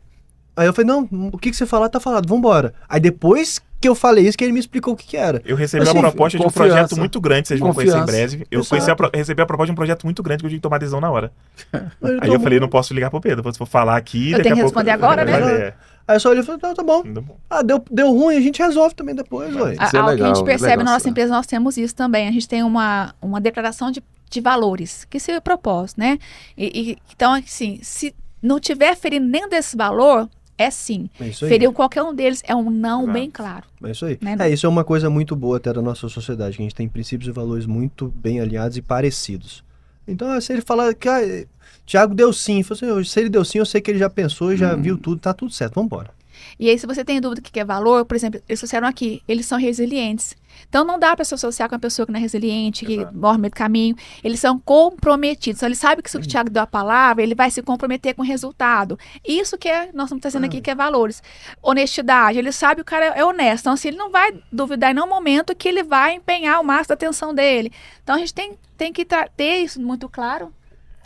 Aí eu falei, não, o que você falar, tá falado, vambora. Aí depois que eu falei isso, que ele me explicou o que era. Eu recebi Assim, uma proposta de um confiança. projeto muito grande, vocês vão conhecer em Confiança. breve. Eu Exato. recebi a proposta de um projeto muito grande que eu tinha que tomar decisão na hora. Aí Aí eu falei, não posso ligar pro Pedro, se for falar aqui, Eu daqui tenho a que pouco... responder agora, né? É, Aí eu só olhei e falei, tá bom. tá bom. Ah, deu ruim, a gente resolve também depois, ué. Isso é Algo que a legal, gente é percebe legal, na nossa sim. empresa, nós temos isso também. A gente tem uma declaração de valores, que seria o propósito, né? Então, assim, se não tiver ferindo nenhum desse valor, é sim. É isso aí. Feriu qualquer um deles, é um não Exato. bem claro. É isso aí. Né? Isso é uma coisa muito boa até da nossa sociedade, que a gente tem princípios e valores muito bem alinhados e parecidos. Então, se ele falar que Tiago deu sim, eu falei assim, se ele deu sim, eu sei que ele já pensou e já viu tudo, tá tudo certo, vambora. E aí, se você tem dúvida do que é valor, por exemplo, eles disseram aqui, eles são resilientes. Então, não dá para se associar com uma pessoa que não é resiliente, que morre no meio do caminho. Eles são comprometidos. Então, ele sabe que se o Tiago deu a palavra, ele vai se comprometer com o resultado. Isso que nós estamos trazendo aqui, que é valores. Honestidade. Ele sabe que o cara é honesto. Então, assim, ele não vai duvidar em nenhum momento que ele vai empenhar o máximo da atenção dele. Então, a gente tem que ter isso muito claro.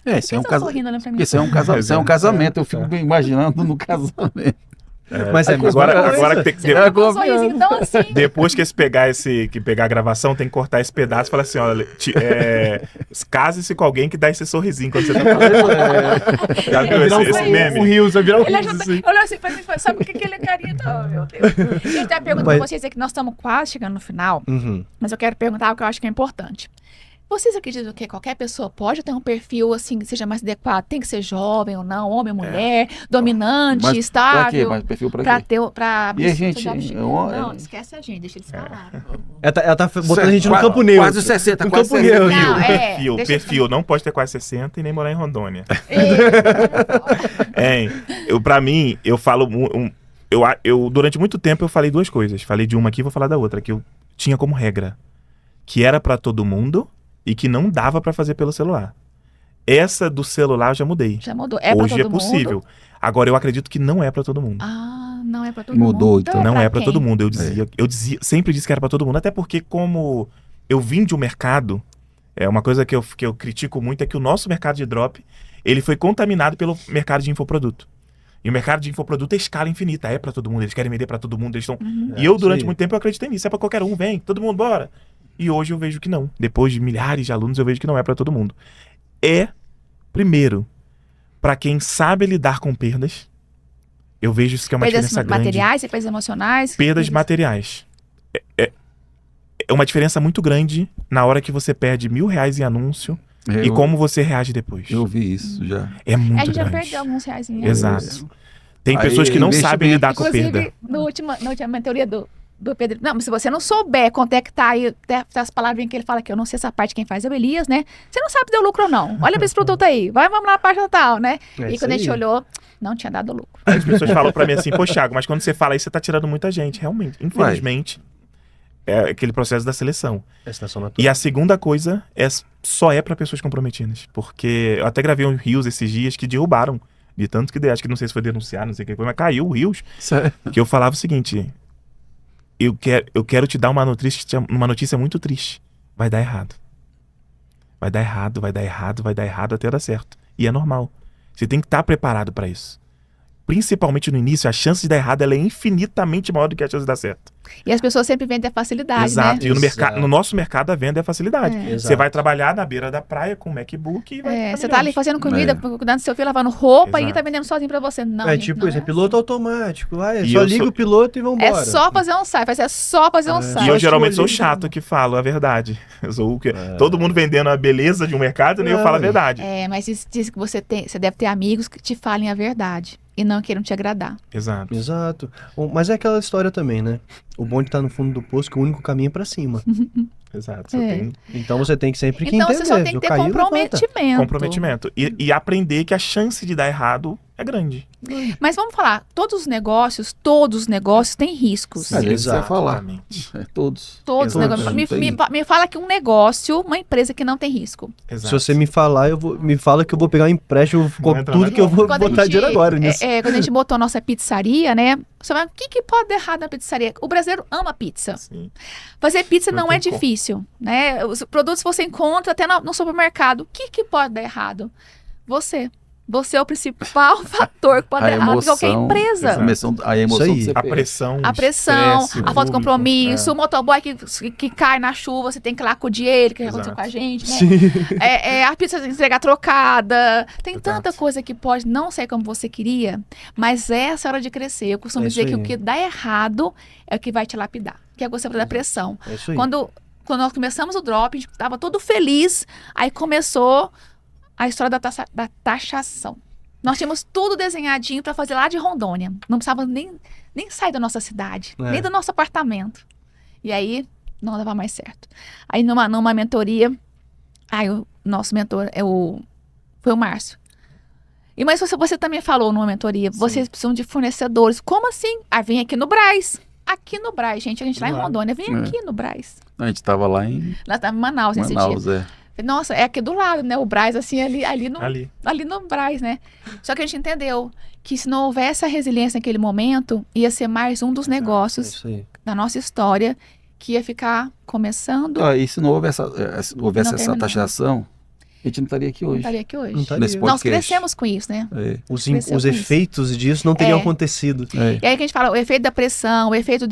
É, isso é um Por que você tá casamento. sorrindo olhando pra mim? Porque isso é um casamento. Eu fico me imaginando no casamento. Mas Agora que tem que... Você tá com um sorrisinho, então, assim... Depois que pegar a gravação, tem que cortar esse pedaço e falar assim, olha, case-se com alguém que dá esse sorrisinho quando você tá falando. Já viu esse meme? Rios, vai virar Ele olhou assim pra mim e falou, sabe por que aquele carinha tá... Oh, meu Deus. Gente, a pergunta pra vocês é que nós estamos quase chegando no final, mas eu quero perguntar algo que eu acho que é importante. Vocês acreditam que qualquer pessoa pode ter um perfil, assim, que seja mais adequado? Tem que ser jovem ou não, homem ou mulher, dominante, Mas pra quê? estável? Mas perfil pra Pra quê? ter... Pra E a gente, Não, esquece a gente, deixa eles falarem. Ela tá botando a gente no Quase- campo neutro. Quase 60, No quase campo 60. neutro. Não, deixa eles Perfil, não pode ter quase 60 e nem morar em Rondônia. falarem. Pra mim, eu falo... eu durante muito tempo eu falei duas coisas. Falei de uma aqui, vou falar da outra. Que eu tinha como regra. Que era pra todo mundo e que não dava pra fazer pelo celular. Essa do celular eu já mudei. Já mudou. É pra Hoje todo é possível. mundo. Agora, eu acredito que não é pra todo mundo. Ah, não é pra todo Mudou, mundo. então. Não é pra quem? todo mundo. Eu dizia, sempre disse que era pra todo mundo, até porque como eu vim de um mercado, uma coisa que eu critico muito é que o nosso mercado de drop, ele foi contaminado pelo mercado de infoproduto. E o mercado de infoproduto é escala infinita, é pra todo mundo, eles querem vender pra todo mundo, eles estão... E eu, durante muito tempo, eu acreditei nisso, é pra qualquer um, vem, todo mundo, bora. E hoje eu vejo que não. Depois de milhares de alunos, eu vejo que não é pra todo mundo. Primeiro, pra quem sabe lidar com perdas, eu vejo isso que é uma Perdas diferença grande. materiais, perdas emocionais? Perdas materiais. É uma diferença muito grande na hora que você perde R$1.000 em anúncio e como você reage depois. Eu vi isso já. É muito A gente já grande. perdeu alguns reais em Exato. Tem Aí, pessoas que não investimento. sabem lidar com perda. Inclusive, na última mentoria do Pedro... Não, mas se você não souber quanto é que tá aí, as palavrinhas que ele fala, que eu não sei essa parte, quem faz é o Elias, né? Você não sabe se deu lucro ou não. Olha pra esse produto aí. Vamos lá na parte tal, né? É E isso quando a gente aí. olhou, não tinha dado lucro. As pessoas falam pra mim assim, pô, Thiago, mas quando você fala isso, você tá tirando muita gente. Realmente, infelizmente, é aquele processo da seleção. É estação natural. E a segunda coisa só é pra pessoas comprometidas. Porque eu até gravei um Reels esses dias que derrubaram. De tanto que acho que não sei se foi denunciar, não sei o que foi, mas caiu o Reels. Sério? Que eu falava o seguinte: eu quero te dar uma notícia muito triste. Vai dar errado. Vai dar errado, vai dar errado, vai dar errado até dar certo. E é normal. Você tem que estar preparado pra isso. Principalmente no início, a chance de dar errado ela é infinitamente maior do que a chance de dar certo. E as pessoas sempre vendem a facilidade, Exato. né? E no nosso mercado a venda é a facilidade. É. Você vai trabalhar na beira da praia com o MacBook e vai ficar Você tá ali milhões. fazendo comida, cuidando do seu filho, lavando roupa Exato. e tá vendendo sozinho pra você. Não, É gente, tipo não isso, é assim. piloto automático. E Só eu liga sou- o piloto e vambora. É só fazer um site, é só fazer um site. E eu Só geralmente sou escolher. chato que falo a verdade. Eu sou todo mundo vendendo a beleza de um mercado, nem eu Não. falo a verdade. Mas diz que você deve ter amigos que te falem a verdade e não queiram te agradar. Exato. Exato. Bom, mas é aquela história também, né? O bonde tá no fundo do poço, que o único caminho é pra cima. Exato. Só É. tem Então você tem que sempre que Então entender. você só tem que Eu ter caí, levanta. comprometimento. comprometimento. E aprender que a chance de dar errado é grande. Mas vamos falar, todos os negócios têm riscos. Às vezes você vai falar. Exatamente. Todos. Todos os Exatamente. negócios. Não tem. Me fala que um negócio, uma empresa que não tem risco. Exato. Se você me falar, me fala que eu vou pegar um empréstimo com Não entra tudo mais que eu vou Quando a botar gente- dinheiro agora nisso. Quando a gente botou a nossa pizzaria, né? Você vai, o que pode dar errado na pizzaria? O brasileiro ama pizza. Sim. Fazer pizza Não não é tem como. difícil, né? Os produtos você encontra até no supermercado. O que pode dar errado? Você. Você é o principal fator que pode A dar errado em qualquer emoção. empresa. A emoção Isso que aí. você A perde. pressão. A pressão, estresse, a falta de público, compromisso, o motoboy que cai na chuva, você tem que ir lá acudir ele, que Exato. aconteceu com a gente, né? Sim. A pizza tem que entregar trocada. Tem Exato. tanta coisa que pode não sair como você queria, mas essa é a hora de crescer. Eu costumo É isso dizer que aí. o que dá errado é o que vai te lapidar, que é você da pressão. É isso aí. Quando nós começamos o drop, a gente estava todo feliz, aí começou a história da taxação. Nós tínhamos tudo desenhadinho para fazer lá de Rondônia. Não precisava nem sair da nossa cidade, É. nem do nosso apartamento. E aí, não dava mais certo. Aí, numa mentoria, aí o nosso mentor foi o Márcio. E mas você também falou numa mentoria, vocês precisam de fornecedores. Como assim? Ah, vem aqui no Brás. Aqui no Brás, gente. A gente lá em Claro. Rondônia. Vem aqui no Brás. A gente tava lá em Nós estávamos em Manaus nesse Manaus, dia. Nossa, é aqui do lado, né? O Brás, assim, ali no Brás, né? Só que a gente entendeu que se não houvesse a resiliência naquele momento, ia ser mais um dos É negócios isso aí. da nossa história que ia ficar começando. E se não houvesse Não essa terminou. taxação, a gente não estaria aqui Não hoje. estaria aqui hoje. Não estaria. Nesse Nós podcast. crescemos com isso, né? É. Os Cresceu com isso. efeitos disso não teriam É. acontecido. É. E aí que a gente fala, o efeito da pressão, o efeito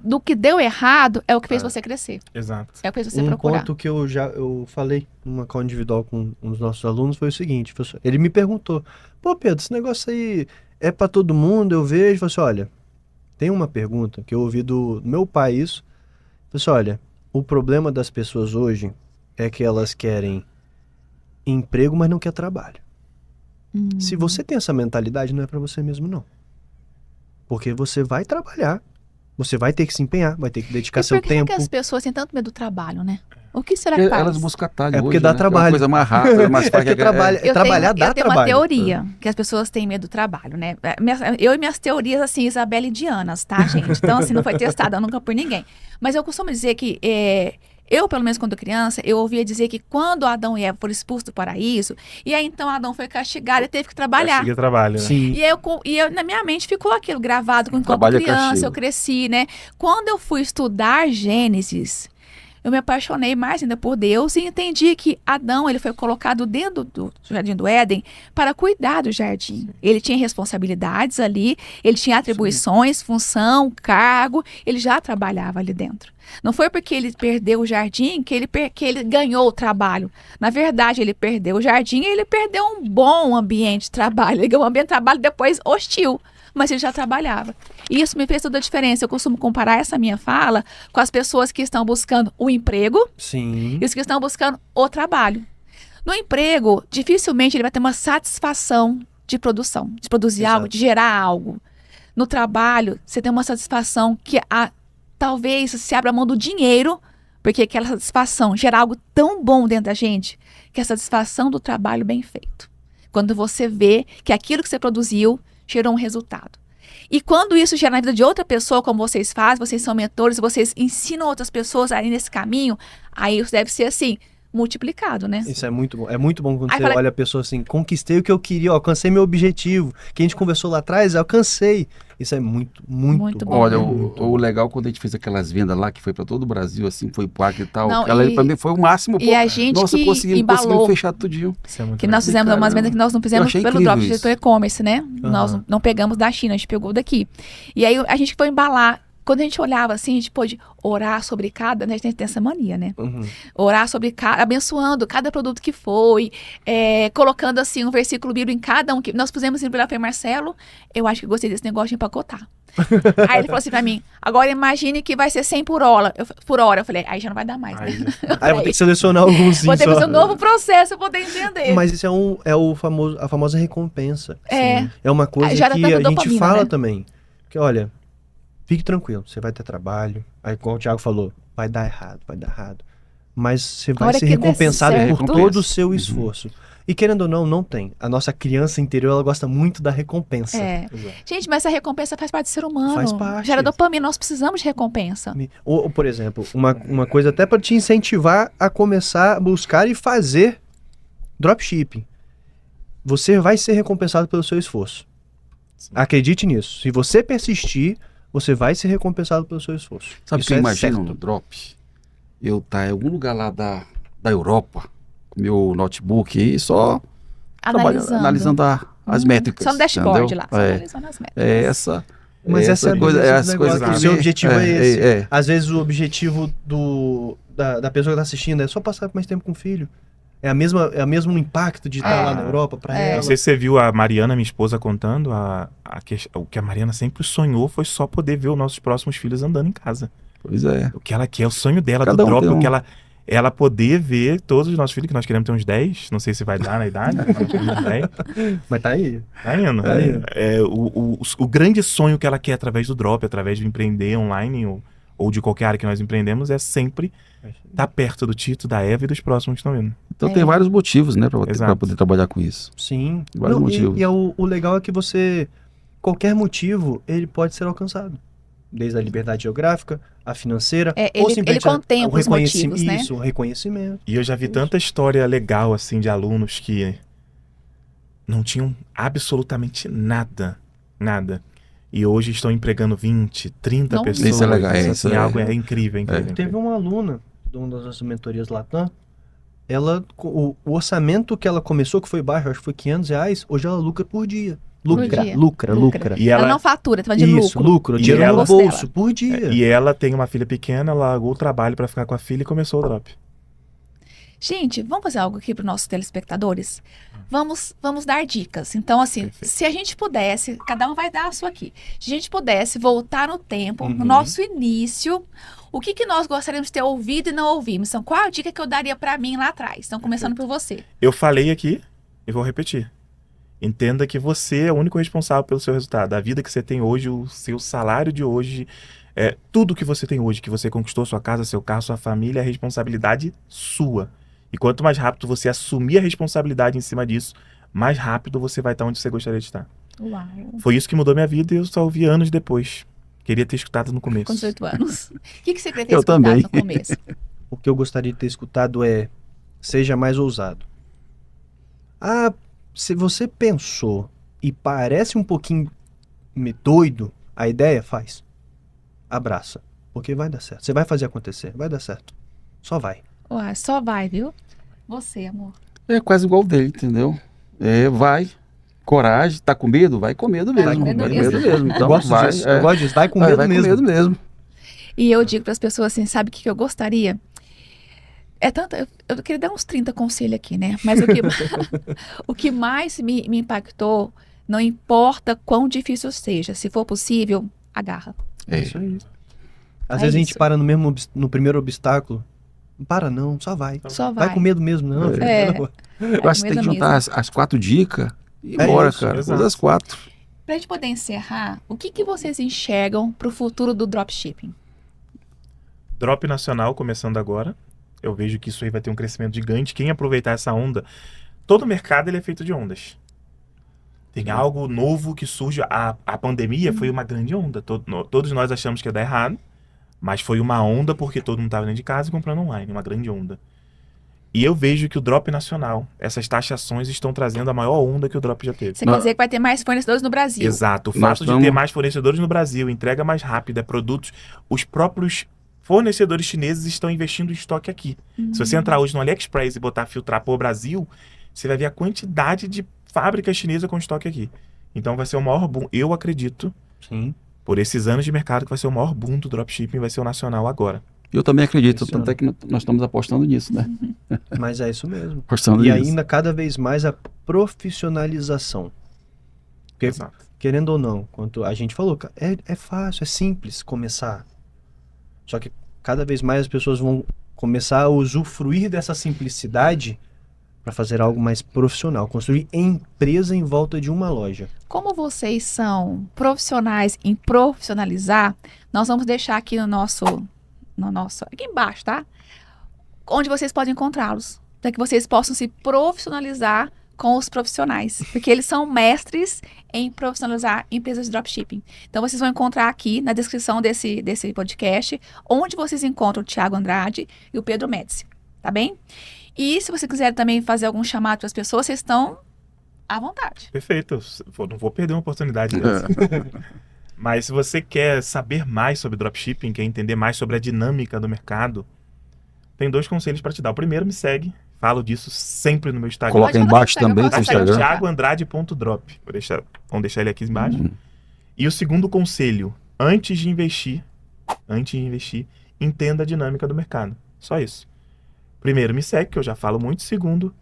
do que deu errado é o que fez você crescer. Exato. É o que fez você Um procurar. ponto que eu falei numa call individual com um dos nossos alunos foi o seguinte, professor, ele me perguntou, pô Pedro, esse negócio aí é pra todo mundo, eu vejo, falei assim, olha, tem uma pergunta que eu ouvi do meu pai isso, falei assim, olha, o problema das pessoas hoje é que elas querem emprego, mas não quer trabalho. Se você tem essa mentalidade, não é pra você mesmo não. Porque você vai trabalhar, você vai ter que se empenhar, vai ter que dedicar E seu por que, tempo. que as pessoas têm tanto medo do trabalho, né? O que será que Porque faz? elas buscam atalho É porque hoje, dá né? trabalho. É uma coisa mais rápida, mais É fácil. porque trabalhar dá eu tenho trabalho. uma teoria que as pessoas têm medo do trabalho, né? Eu e minhas teorias, assim, isabelidianas, tá, gente? Então, assim, não foi testada nunca por ninguém. Mas eu costumo dizer que Eu, pelo menos quando criança, eu ouvia dizer que quando Adão e Eva foram expulsos do paraíso, e aí então Adão foi castigado e teve que trabalhar. Castiga trabalho, né? Sim. E eu, na minha mente ficou aquilo gravado enquanto Trabalho é criança, castigo. eu cresci, né? Quando eu fui estudar Gênesis, eu me apaixonei mais ainda por Deus e entendi que Adão, ele foi colocado dentro do Jardim do Éden para cuidar do jardim. Ele tinha responsabilidades ali, ele tinha atribuições, função, cargo, ele já trabalhava ali dentro. Não foi porque ele perdeu o jardim que ele ganhou o trabalho. Na verdade, ele perdeu o jardim e ele perdeu um bom ambiente de trabalho. Ele ganhou um ambiente de trabalho depois hostil, mas ele já trabalhava. E isso me fez toda a diferença. Eu costumo comparar essa minha fala com as pessoas que estão buscando o emprego Sim. e os que estão buscando o trabalho. No emprego, dificilmente ele vai ter uma satisfação de produção, de produzir Exato. algo, de gerar algo. No trabalho, você tem uma satisfação que talvez se abra mão do dinheiro, porque aquela satisfação gera algo tão bom dentro da gente, que é a satisfação do trabalho bem feito. Quando você vê que aquilo que você produziu gerou um resultado. E quando isso gera na vida de outra pessoa, como vocês fazem, vocês são mentores, vocês ensinam outras pessoas a ir nesse caminho, aí isso deve ser assim, multiplicado, né? Isso é muito bom. É muito bom quando Aí você fala- olha a pessoa assim, conquistei o que eu queria, alcancei meu objetivo. Que a gente conversou lá atrás, alcancei. Isso é muito, muito, Muito bom. bom. Olha, Muito o legal quando a gente fez aquelas vendas lá, que foi para todo o Brasil, assim, foi pro Acre e tal. Não, Aquela e- para mim foi o máximo. E a gente Nossa, que conseguimos embalou, fechar tudinho. Isso é muito que nós legal. fizemos umas vendas que nós não fizemos achei pelo incrível dropship, isso. pelo e-commerce, né? Nós não pegamos da China, a gente pegou daqui. E aí a gente foi embalar. Quando a gente olhava assim, a gente pôde orar sobre cada, né? A gente tem essa mania, né? Uhum. Orar sobre cada, abençoando cada produto que foi, colocando assim um versículo bíblico em cada um que nós pusemos em Bíblia. Marcelo, eu acho que gostei desse negócio de empacotar. Aí ele falou assim pra mim, agora imagine que vai ser 100 por hora. Eu falei, aí já não vai dar mais, né? Aí eu vou ter que selecionar alguns Vou ter que só. fazer um novo processo pra poder entender. Mas isso a famosa recompensa. É. É uma coisa Gera que tanta a gente dopamina, fala né? também. Que olha, fique tranquilo, você vai ter trabalho. Aí, igual o Thiago falou, vai dar errado, vai dar errado. Mas você vai hora ser que der recompensado certo. por todo o seu esforço. E querendo ou não, não tem. A nossa criança interior, ela gosta muito da recompensa. É. Gente, mas essa recompensa faz parte do ser humano. Faz parte. Gera dopamina, nós precisamos de recompensa. Ou, por exemplo, uma coisa até para te incentivar a começar a buscar e fazer dropshipping. Você vai ser recompensado pelo seu esforço. Acredite nisso. Se você persistir, você vai ser recompensado pelo seu esforço. Sabe o Isso que eu é imagino certo. no drop? Eu tá em algum lugar lá da Europa, com meu notebook e só analisando as métricas. Só no dashboard entendeu? lá, só analisando as métricas. É essa. Mas essa é a coisa, beleza do essa negócio, coisa que o seu objetivo é esse. é. Às vezes o objetivo da pessoa que tá assistindo é só passar mais tempo com o filho. É o mesmo impacto de estar lá na Europa para ela. Não sei se você viu a Mariana, minha esposa, contando. O que a Mariana sempre sonhou foi só poder ver os nossos próximos filhos andando em casa. Pois é. O que ela quer, o sonho dela Cada do um drop, tem o que um. ela poder ver todos os nossos filhos, que nós queremos ter uns 10. Não sei se vai dar na idade, mas nós queremos 10. Mas tá aí. Tá indo. Tá indo. O grande sonho que ela quer através do drop, através de empreender online ou de qualquer área que nós empreendemos, é sempre estar perto do Tito, da Eva e dos próximos que estão vindo. Então tem vários motivos, né, para Exato. poder trabalhar com isso. Sim. Vários motivos. E o legal é que qualquer motivo, ele pode ser alcançado. Desde a liberdade geográfica, a financeira, ou Ele simplesmente contempla os motivos, né? Isso, o reconhecimento. E eu já vi tanta história legal, assim, de alunos que não tinham absolutamente nada. E hoje estão empregando 20, 30 Não. pessoas. Isso é legal, Assim, isso é- algo é incrível, incrível. Teve uma aluna de uma das nossas mentorias Latam, o orçamento que ela começou, que foi baixo, acho que foi R$500, hoje ela lucra por dia. Lucra. E Ela ela, não fatura, tá falando de Isso, lucro. lucro. Dinheiro ela- no bolso, por dia. e ela tem uma filha pequena, ela largou o trabalho pra ficar com a filha e começou o drop. Gente, vamos fazer algo aqui para os nossos telespectadores? Vamos dar dicas. Então, assim, Perfeito. se a gente pudesse, cada um vai dar a sua aqui. Se a gente pudesse voltar no tempo, no Uhum. nosso início, o que nós gostaríamos de ter ouvido e não ouvimos? Então, qual a dica que eu daria para mim lá atrás? Então, começando por você. Eu falei aqui e vou repetir. Entenda que você é o único responsável pelo seu resultado. A vida que você tem hoje, o seu salário de hoje, tudo que você tem hoje, que você conquistou, sua casa, seu carro, sua família, é responsabilidade sua. E quanto mais rápido você assumir a responsabilidade em cima disso, mais rápido você vai estar onde você gostaria de estar. Uau. Foi isso que mudou minha vida e eu só ouvi anos depois. Queria ter escutado no começo. Com 18 anos. O que você queria ter Eu escutado também. no começo? o que eu gostaria de ter escutado é: seja mais ousado. Ah, se você pensou e parece um pouquinho doido, a ideia, faz. Abraça. Porque vai dar certo. Você vai fazer acontecer. Vai dar certo. Só vai. Ué, só vai, viu? Você, amor. É quase igual dele, entendeu? Vai, coragem, tá com medo? Vai com medo mesmo. com medo vai mesmo. com medo mesmo. Eu Então gosto vai, disso. Eu gosto disso. Vai com medo vai mesmo. com medo mesmo. E eu digo para as pessoas assim, sabe o que eu gostaria? É tanto, eu queria dar uns 30 conselhos aqui, né? Mas o que mais me impactou, não importa quão difícil seja, se for possível, agarra. É. Isso aí. Às É vezes a gente isso. para no primeiro obstáculo. Não para não, só vai. Só vai. Vai com medo mesmo, não. filho. É. Eu acho que tem que juntar as 4 dicas e ir embora, isso, cara. exato. Usa as 4. Pra gente poder encerrar, o que vocês enxergam pro futuro do dropshipping? Drop nacional começando agora. Eu vejo que isso aí vai ter um crescimento gigante. Quem aproveitar essa onda, todo mercado ele é feito de ondas. Tem algo novo que surge. A pandemia foi uma grande onda. Todos nós achamos que ia dar errado, mas foi uma onda porque todo mundo estava dentro de casa e comprando online. Uma grande onda. E eu vejo que o drop nacional, essas taxações estão trazendo a maior onda que o drop já teve. Você quer dizer que vai ter mais fornecedores no Brasil? Exato. O Nós fato de ter mais fornecedores no Brasil, entrega mais rápida, produtos, os próprios fornecedores chineses estão investindo em estoque aqui. Se você entrar hoje no AliExpress e botar filtrar por Brasil, você vai ver a quantidade de fábricas chinesas com estoque aqui. Então vai ser o maior boom. Eu acredito, Sim. por esses anos de mercado, que vai ser o maior boom do dropshipping, vai ser o nacional agora. Eu também acredito, Esse tanto ano. é que nós estamos apostando nisso, né? Mas é isso mesmo. Apostando E nisso. ainda cada vez mais a profissionalização. Porque, Exato. querendo ou não, quanto a gente falou, é fácil, é simples começar. Só que cada vez mais as pessoas vão começar a usufruir dessa simplicidade para fazer algo mais profissional, construir empresa em volta de uma loja. Como vocês são profissionais em profissionalizar, nós vamos deixar aqui no nosso aqui embaixo, tá? Onde vocês podem encontrá-los, para que vocês possam se profissionalizar com os profissionais, porque eles são mestres em profissionalizar empresas de dropshipping. Então vocês vão encontrar aqui na descrição desse podcast, onde vocês encontram o Thiago Andrade e o Pedro Médici, tá bem? E se você quiser também fazer algum chamado para as pessoas, vocês estão à vontade. Perfeito. Não vou perder uma oportunidade dessa. Mas se você quer saber mais sobre dropshipping, quer entender mais sobre a dinâmica do mercado, tem 2 conselhos para te dar. O primeiro, me segue. Falo disso sempre no meu Instagram. Coloca Pode falar embaixo no Instagram, também, pode seu falar no Instagram. thiagoandrade.drop. Vamos deixar ele aqui embaixo. E o segundo conselho, antes de investir, entenda a dinâmica do mercado. Só isso. Primeiro, me segue, que eu já falo muito. Segundo,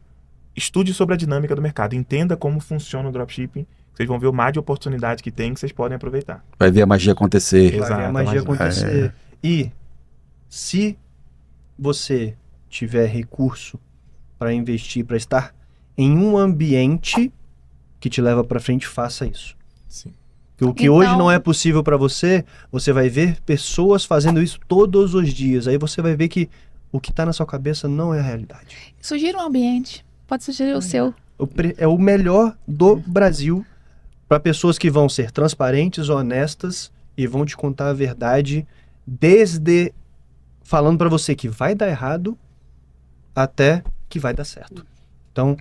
estude sobre a dinâmica do mercado. Entenda como funciona o dropshipping. Vocês vão ver o mar de oportunidade que tem, que vocês podem aproveitar. Vai ver a magia acontecer. Exato, Vai ver a magia mas- acontecer. E se você tiver recurso para investir, para estar em um ambiente que te leva para frente, faça isso. Sim. Porque o que Então- hoje não é possível para você, você vai ver pessoas fazendo isso todos os dias. Aí você vai ver que o que está na sua cabeça não é a realidade. Sugira um ambiente, pode sugerir o seu. É o melhor do Brasil para pessoas que vão ser transparentes, honestas e vão te contar a verdade, desde falando para você que vai dar errado até que vai dar certo. Então,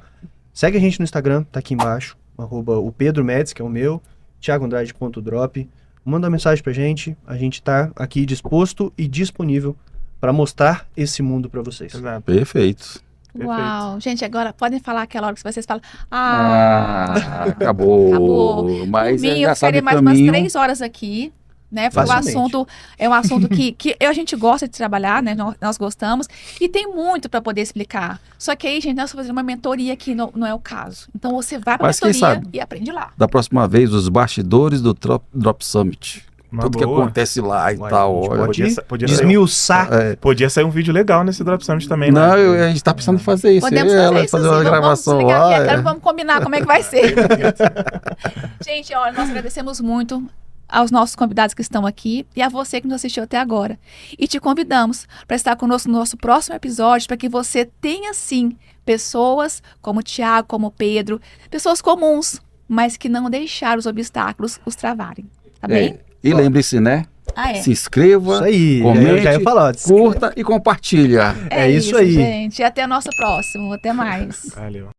segue a gente no Instagram, tá aqui embaixo, @o Pedro Médici, que é o meu, thiagoandrade.drop. Manda uma mensagem pra gente, a gente tá aqui disposto e disponível para mostrar esse mundo para vocês. Exato. Perfeito. Perfeito. Uau. Gente, agora podem falar aquela hora que vocês falam, Acabou. Acabou. Mas por mim, já eu sabe ficaria o mais umas caminho. 3 horas aqui, né? Foi Facilmente. é um assunto que a gente gosta de trabalhar, né? Nós gostamos. E tem muito para poder explicar. Só que aí, gente, nós estamos fazendo uma mentoria aqui, não é o caso. Então você vai para a Mas quem mentoria sabe? e aprende lá. Da próxima vez, os bastidores do Drop Summit. Uma Tudo que boa. acontece lá e Uai, tal. a gente olha. pode Podia sair, Desmiuçar. podia sair um vídeo legal nesse Drop Summit também, né? Não, a gente tá precisando fazer isso. Podemos Ela fazer isso fazer assim. uma gravação vamos desligar lá. aqui a câmera, vamos combinar como é que vai ser. Gente, olha, nós agradecemos muito aos nossos convidados que estão aqui e a você que nos assistiu até agora. E te convidamos para estar conosco no nosso próximo episódio, para que você tenha, sim, pessoas como o Thiago, como o Pedro, pessoas comuns, mas que não deixaram os obstáculos os travarem. Tá bem? E lembre-se, né? se inscreva, Isso aí, comente, eu já ia falar. curta e compartilha. É isso aí. gente. E até o nosso próximo. Até mais. Valeu.